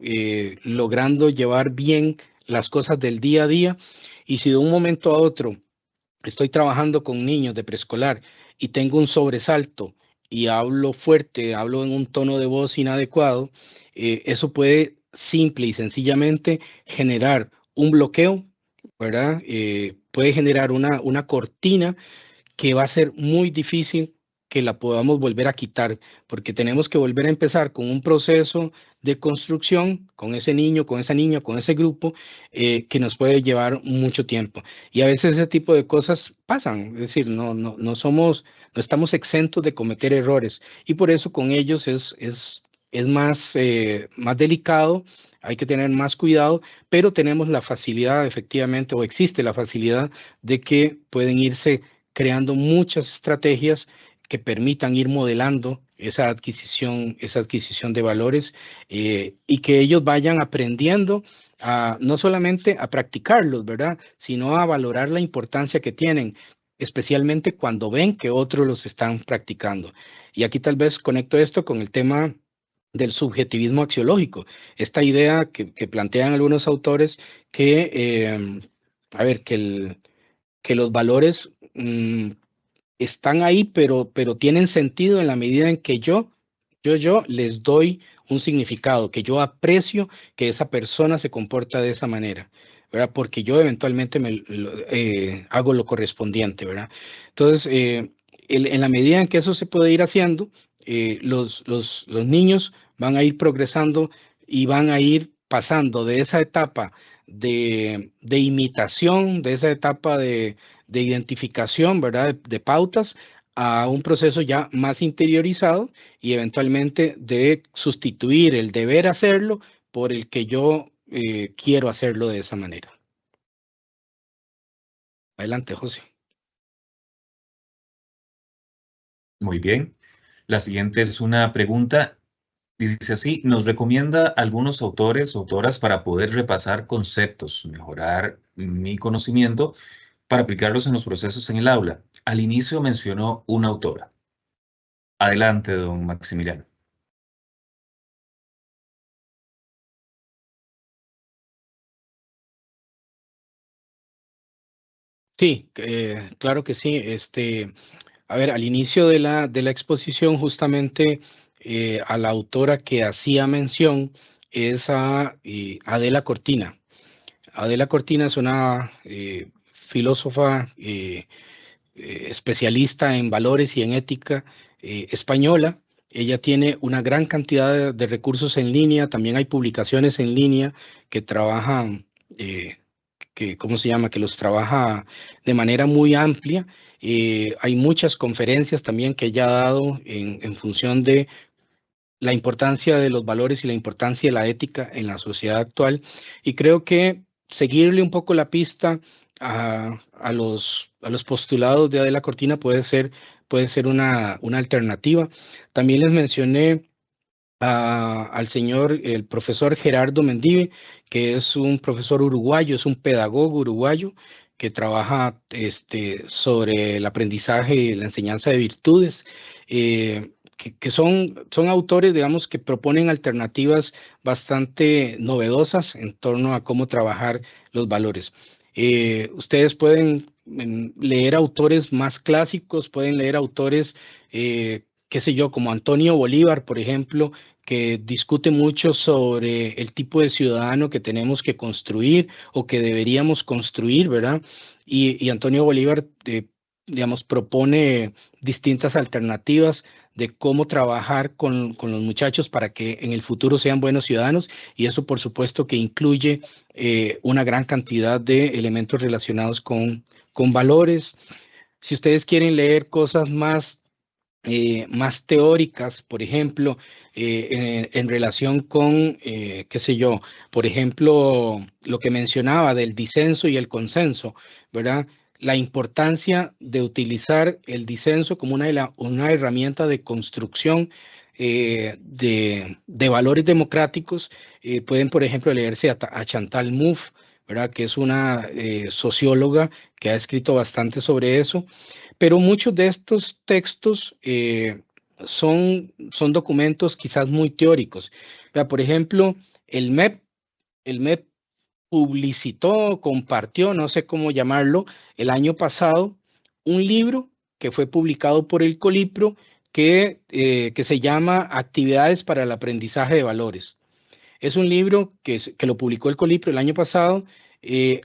logrando llevar bien las cosas del día a día, y si de un momento a otro estoy trabajando con niños de preescolar y tengo un sobresalto y hablo fuerte, hablo en un tono de voz inadecuado, eso puede simple y sencillamente generar un bloqueo, ¿verdad? Puede generar una cortina que va a ser muy difícil que la podamos volver a quitar, porque tenemos que volver a empezar con un proceso de construcción con ese niño, con esa niña, con ese grupo, que nos puede llevar mucho tiempo. Y a veces ese tipo de cosas pasan, es decir, no estamos exentos de cometer errores, y por eso con ellos es más delicado, hay que tener más cuidado, pero tenemos la facilidad, efectivamente, o existe la facilidad de que pueden irse creando muchas estrategias que permitan ir modelando esa adquisición de valores, y que ellos vayan aprendiendo no solamente a practicarlos, ¿verdad? Sino a valorar la importancia que tienen, especialmente cuando ven que otros los están practicando. Y aquí tal vez conecto esto con el tema del subjetivismo axiológico, esta idea que plantean algunos autores que, que los valores están ahí, pero tienen sentido en la medida en que yo les doy un significado, que yo aprecio que esa persona se comporta de esa manera, ¿verdad? Porque yo eventualmente hago lo correspondiente, ¿verdad? Entonces, en la medida en que eso se puede ir haciendo, los niños van a ir progresando y van a ir pasando de esa etapa de imitación, de esa etapa de identificación, ¿verdad? De pautas, a un proceso ya más interiorizado y eventualmente de sustituir el deber hacerlo por el que yo quiero hacerlo de esa manera. Adelante, José. Muy bien. La siguiente es una pregunta. Dice así, nos recomienda algunos autores o autoras para poder repasar conceptos, mejorar mi conocimiento para aplicarlos en los procesos en el aula. Al inicio mencionó una autora. Adelante, don Maximiliano. Sí, claro que sí. A ver, al inicio de la exposición, justamente a la autora que hacía mención es a Adela Cortina. Adela Cortina es una filósofa especialista en valores y en ética española. Ella tiene una gran cantidad de recursos en línea, también hay publicaciones en línea que trabajan, ¿cómo se llama? Que los trabaja de manera muy amplia. Hay muchas conferencias también que ella ha dado en función de la importancia de los valores y la importancia de la ética en la sociedad actual. Y creo que seguirle un poco la pista a los postulados de Adela Cortina puede ser una alternativa. También les mencioné al señor, el profesor Gerardo Mendive, que es un profesor uruguayo, es un pedagogo uruguayo que trabaja sobre el aprendizaje y la enseñanza de virtudes, que son autores, digamos, que proponen alternativas bastante novedosas en torno a cómo trabajar los valores. Ustedes pueden leer autores más clásicos, pueden leer autores, qué sé yo, como Antonio Bolívar, por ejemplo, que discute mucho sobre el tipo de ciudadano que tenemos que construir o que deberíamos construir, ¿verdad? Y Antonio Bolívar, digamos, propone distintas alternativas de cómo trabajar con los muchachos para que en el futuro sean buenos ciudadanos, y eso por supuesto que incluye una gran cantidad de elementos relacionados con valores. Si ustedes quieren leer cosas más teóricas, por ejemplo, en relación con, qué sé yo, por ejemplo, lo que mencionaba del disenso y el consenso, ¿verdad? La importancia de utilizar el disenso como una herramienta de construcción de valores democráticos. Pueden, por ejemplo, leerse a Chantal Mouffe, ¿verdad? Que es una socióloga que ha escrito bastante sobre eso. Pero muchos de estos textos son documentos quizás muy teóricos. Por ejemplo, el MEP publicitó, compartió, no sé cómo llamarlo, el año pasado, un libro que fue publicado por el Colipro que se llama Actividades para el Aprendizaje de Valores. Es un libro que lo publicó el Colipro el año pasado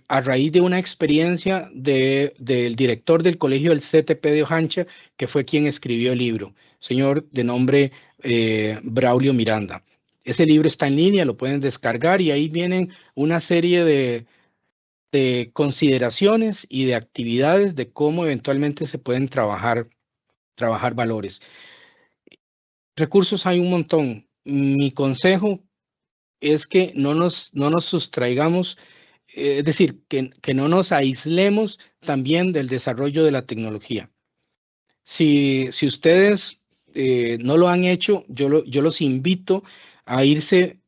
a raíz de una experiencia del director del colegio del CTP de Ojancha, que fue quien escribió el libro, señor de nombre Braulio Miranda. Ese libro está en línea, lo pueden descargar y ahí vienen una serie de consideraciones y de actividades de cómo eventualmente se pueden trabajar valores. Recursos hay un montón. Mi consejo es que no nos sustraigamos, es decir, que no nos aislemos también del desarrollo de la tecnología. Si ustedes no lo han hecho, yo los invito a irse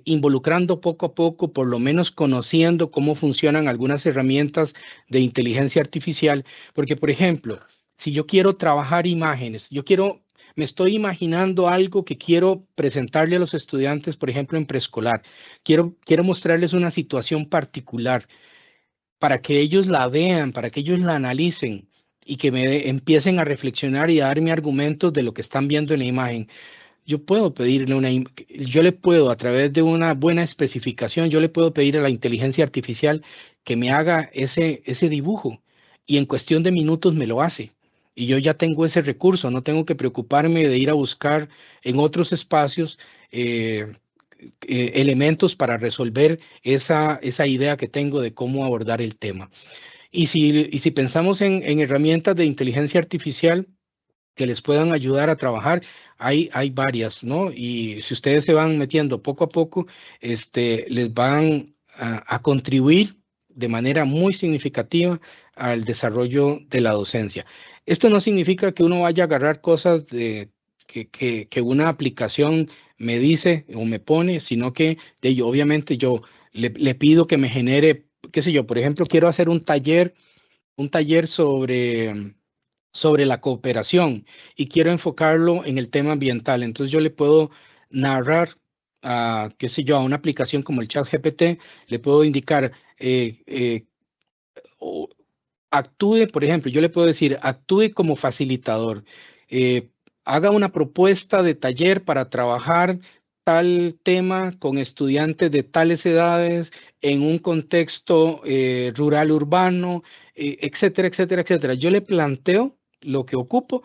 involucrando poco a poco, por lo menos conociendo cómo funcionan algunas herramientas de inteligencia artificial, porque, por ejemplo, si yo quiero trabajar imágenes, me estoy imaginando algo que quiero presentarle a los estudiantes, por ejemplo, en preescolar. Quiero mostrarles una situación particular para que ellos la vean, para que ellos la analicen y que empiecen a reflexionar y a darme argumentos de lo que están viendo en la imagen. Yo le puedo, a través de una buena especificación, yo le puedo pedir a la inteligencia artificial que me haga ese dibujo, y en cuestión de minutos me lo hace. Y yo ya tengo ese recurso, no tengo que preocuparme de ir a buscar en otros espacios elementos para resolver esa idea que tengo de cómo abordar el tema. Y si pensamos en herramientas de inteligencia artificial, que les puedan ayudar a trabajar, hay varias, ¿no? Y si ustedes se van metiendo poco a poco, les van a contribuir de manera muy significativa al desarrollo de la docencia. Esto no significa que uno vaya a agarrar cosas que una aplicación me dice o me pone, sino que obviamente yo le pido que me genere, qué sé yo, por ejemplo, quiero hacer un taller sobre la cooperación y quiero enfocarlo en el tema ambiental. Entonces yo le puedo narrar qué sé yo, a una aplicación como el ChatGPT, le puedo indicar, actúe, por ejemplo, yo le puedo decir, actúe como facilitador, haga una propuesta de taller para trabajar tal tema con estudiantes de tales edades en un contexto rural urbano, etcétera, etcétera, etcétera. Yo le planteo lo que ocupo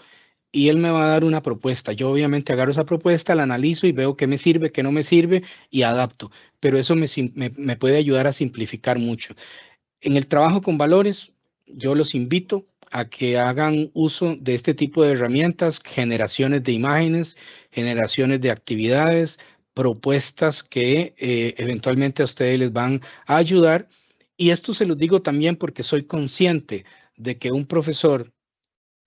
y él me va a dar una propuesta. Yo obviamente agarro esa propuesta, la analizo y veo qué me sirve, qué no me sirve y adapto. Pero eso me puede ayudar a simplificar mucho. En el trabajo con valores, yo los invito a que hagan uso de este tipo de herramientas, generaciones de imágenes, generaciones de actividades, propuestas que eventualmente a ustedes les van a ayudar. Y esto se los digo también porque soy consciente de que un profesor,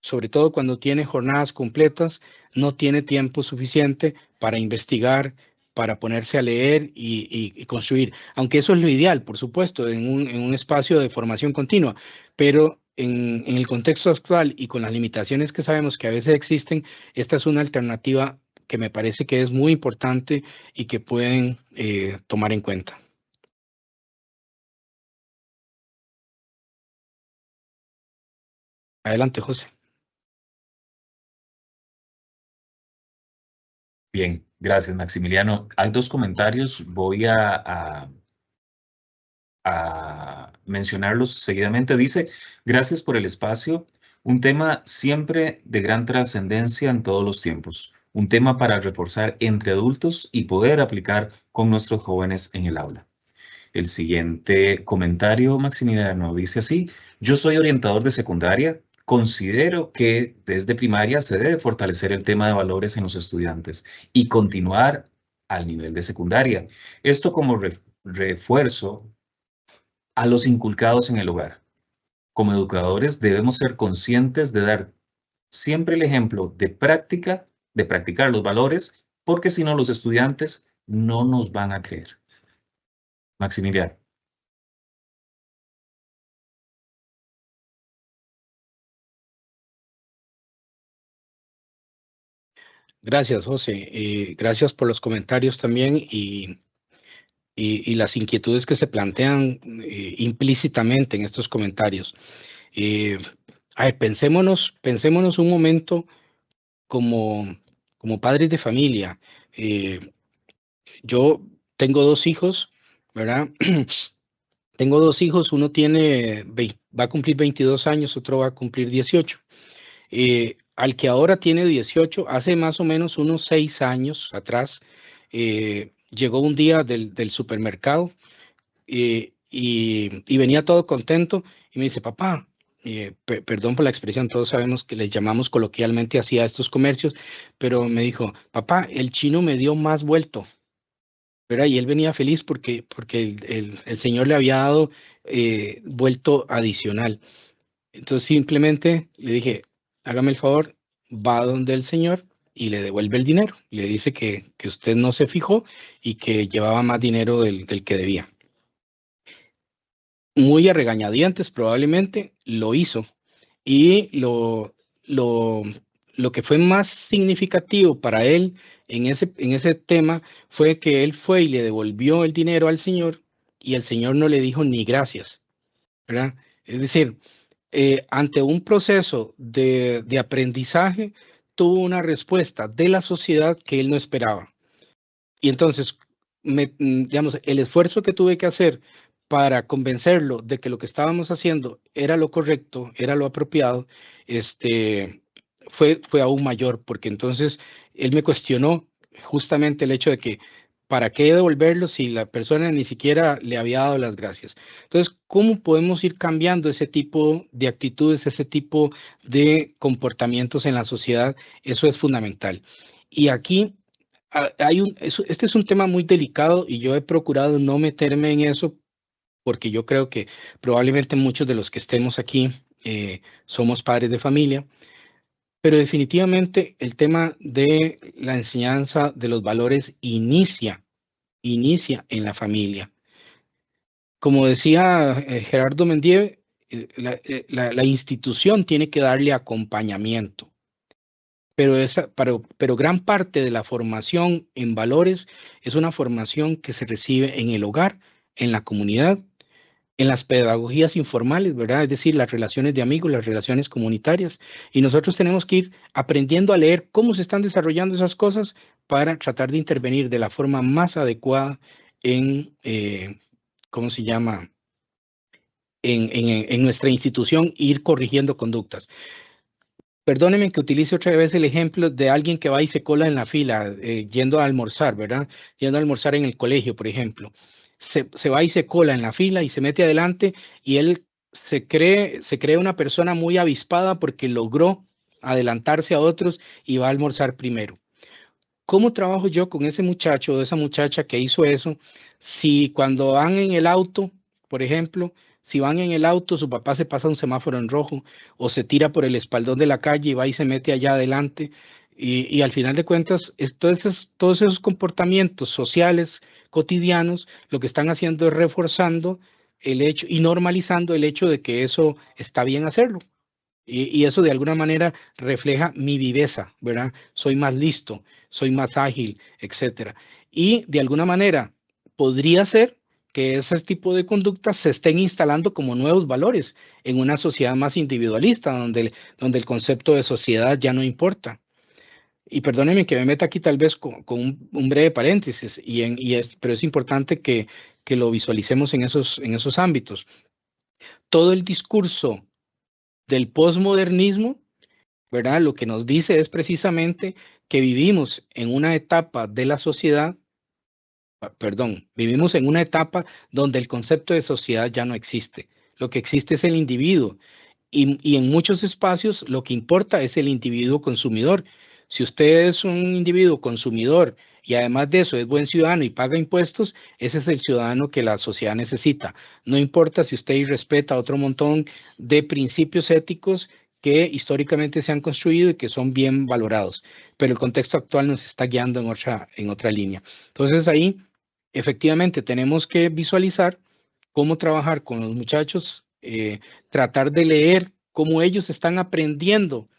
sobre todo cuando tiene jornadas completas, no tiene tiempo suficiente para investigar, para ponerse a leer y construir. Aunque eso es lo ideal, por supuesto, en un espacio de formación continua, pero en el contexto actual y con las limitaciones que sabemos que a veces existen, esta es una alternativa que me parece que es muy importante y que pueden tomar en cuenta. Adelante, José. Bien, gracias, Maximiliano. Hay dos comentarios, voy a mencionarlos seguidamente. Dice, gracias por el espacio, un tema siempre de gran trascendencia en todos los tiempos, un tema para reforzar entre adultos y poder aplicar con nuestros jóvenes en el aula. El siguiente comentario, Maximiliano, dice así, yo soy orientador de secundaria. Considero que desde primaria se debe fortalecer el tema de valores en los estudiantes y continuar al nivel de secundaria. Esto como refuerzo a los inculcados en el hogar. Como educadores debemos ser conscientes de dar siempre el ejemplo de práctica, de practicar los valores, porque si no los estudiantes no nos van a creer. Maximiliano. Gracias, José. Gracias por los comentarios también y las inquietudes que se plantean implícitamente en estos comentarios. A ver, pensémonos un momento como padres de familia. Yo tengo dos hijos, ¿verdad? Tengo dos hijos, uno va a cumplir 22 años, otro va a cumplir 18. Al que ahora tiene 18, hace más o menos unos 6 años atrás, llegó un día del supermercado y venía todo contento y me dice, papá, perdón por la expresión, todos sabemos que les llamamos coloquialmente así a estos comercios, pero me dijo, papá, el chino me dio más vuelto, ¿verdad? Y él venía feliz porque el señor le había dado vuelto adicional. Entonces simplemente le dije, hágame el favor, va donde el señor y le devuelve el dinero. Le dice que usted no se fijó y que llevaba más dinero del que debía. Muy a regañadientes probablemente lo hizo. Y lo que fue más significativo para él en ese tema fue que él fue y le devolvió el dinero al señor y el señor no le dijo ni gracias, ¿verdad? Es decir, ante un proceso de aprendizaje, tuvo una respuesta de la sociedad que él no esperaba. Y entonces, digamos, el esfuerzo que tuve que hacer para convencerlo de que lo que estábamos haciendo era lo correcto, era lo apropiado, fue aún mayor, porque entonces él me cuestionó justamente el hecho de que ¿para qué devolverlo si la persona ni siquiera le había dado las gracias? Entonces, ¿cómo podemos ir cambiando ese tipo de actitudes, ese tipo de comportamientos en la sociedad? Eso es fundamental. Y aquí este es un tema muy delicado y yo he procurado no meterme en eso porque yo creo que probablemente muchos de los que estemos aquí somos padres de familia, pero definitivamente el tema de la enseñanza de los valores inicia en la familia. Como decía Gerardo Mendieve, la institución tiene que darle acompañamiento, pero gran parte de la formación en valores es una formación que se recibe en el hogar, en la comunidad, en las pedagogías informales, ¿verdad? Es decir, las relaciones de amigos, las relaciones comunitarias. Y nosotros tenemos que ir aprendiendo a leer cómo se están desarrollando esas cosas para tratar de intervenir de la forma más adecuada en, ¿cómo se llama? En nuestra institución, ir corrigiendo conductas. Perdóneme que utilice otra vez el ejemplo de alguien que va y se cola en la fila, yendo a almorzar, ¿verdad? Yendo a almorzar en el colegio, por ejemplo. Se va y se cola en la fila y se mete adelante y él se cree una persona muy avispada porque logró adelantarse a otros y va a almorzar primero. ¿Cómo trabajo yo con ese muchacho o esa muchacha que hizo eso si cuando van en el auto, por ejemplo, si van en el auto, su papá se pasa un semáforo en rojo o se tira por el espaldón de la calle y va y se mete allá adelante y al final de cuentas, todos esos comportamientos sociales cotidianos lo que están haciendo es reforzando el hecho y normalizando el hecho de que eso está bien hacerlo. Y eso de alguna manera refleja mi viveza, ¿verdad? Soy más listo, soy más ágil, etcétera. Y de alguna manera podría ser que ese tipo de conductas se estén instalando como nuevos valores en una sociedad más individualista, donde el concepto de sociedad ya no importa. Y perdónenme que me meta aquí tal vez con un breve paréntesis, pero es importante que lo visualicemos en esos ámbitos. Todo el discurso del posmodernismo, ¿verdad? Lo que nos dice es precisamente que vivimos en una etapa de la sociedad, vivimos en una etapa donde el concepto de sociedad ya no existe. Lo que existe es el individuo y en muchos espacios lo que importa es el individuo consumidor. Si usted es un individuo consumidor y además de eso es buen ciudadano y paga impuestos, ese es el ciudadano que la sociedad necesita. No importa si usted irrespeta otro montón de principios éticos que históricamente se han construido y que son bien valorados, pero el contexto actual nos está guiando en otra línea. Entonces ahí, efectivamente, tenemos que visualizar cómo trabajar con los muchachos, tratar de leer cómo ellos están aprendiendo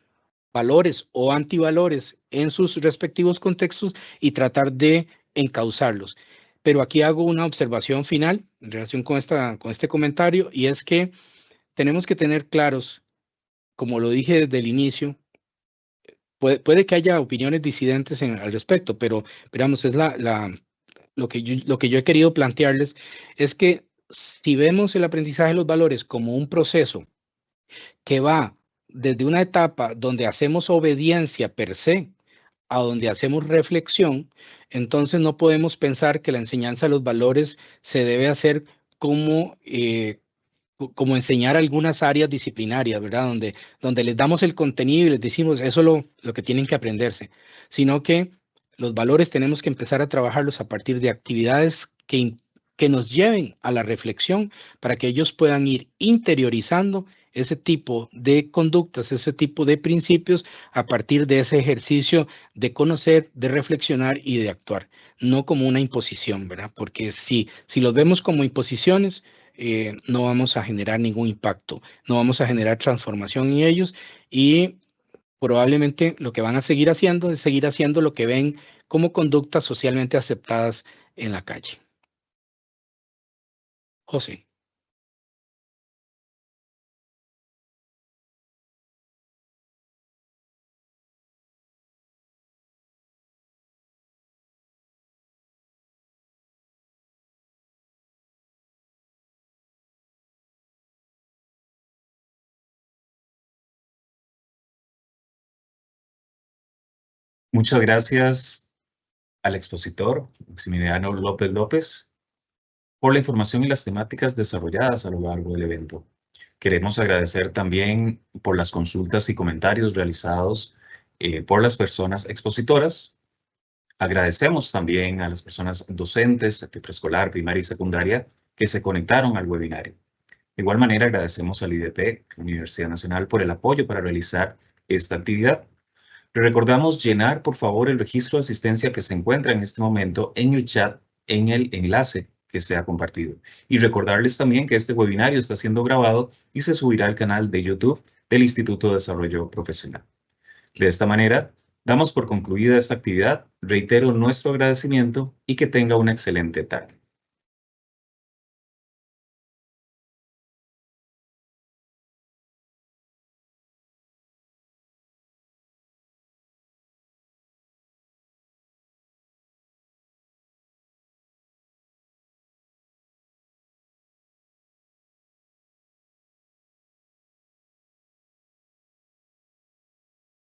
valores o antivalores en sus respectivos contextos y tratar de encauzarlos. Pero aquí hago una observación final en relación con este comentario y es que tenemos que tener claros, como lo dije desde el inicio, puede que haya opiniones disidentes al respecto, pero vamos, es lo que yo he querido plantearles es que si vemos el aprendizaje de los valores como un proceso que va desde una etapa donde hacemos obediencia per se a donde hacemos reflexión, entonces no podemos pensar que la enseñanza de los valores se debe hacer como, como enseñar algunas áreas disciplinarias, ¿verdad? Donde les damos el contenido y les decimos eso es lo que tienen que aprenderse, sino que los valores tenemos que empezar a trabajarlos a partir de actividades que nos lleven a la reflexión para que ellos puedan ir interiorizando ese tipo de conductas, ese tipo de principios a partir de ese ejercicio de conocer, de reflexionar y de actuar, no como una imposición, ¿verdad? Porque si los vemos como imposiciones, no vamos a generar ningún impacto, no vamos a generar transformación en ellos y probablemente lo que van a seguir haciendo es seguir haciendo lo que ven como conductas socialmente aceptadas en la calle. José. Muchas gracias, al expositor Maximiliano López López por la información y las temáticas desarrolladas a lo largo del evento. Queremos agradecer también por las consultas y comentarios realizados por las personas expositoras. Agradecemos también a las personas docentes de preescolar, primaria y secundaria que se conectaron al webinario. De igual manera, agradecemos al IDP, Universidad Nacional, por el apoyo para realizar esta actividad. Le recordamos llenar, por favor, el registro de asistencia que se encuentra en este momento en el chat, en el enlace que se ha compartido. Y recordarles también que este webinario está siendo grabado y se subirá al canal de YouTube del Instituto de Desarrollo Profesional. De esta manera, damos por concluida esta actividad, reitero nuestro agradecimiento y que tenga una excelente tarde.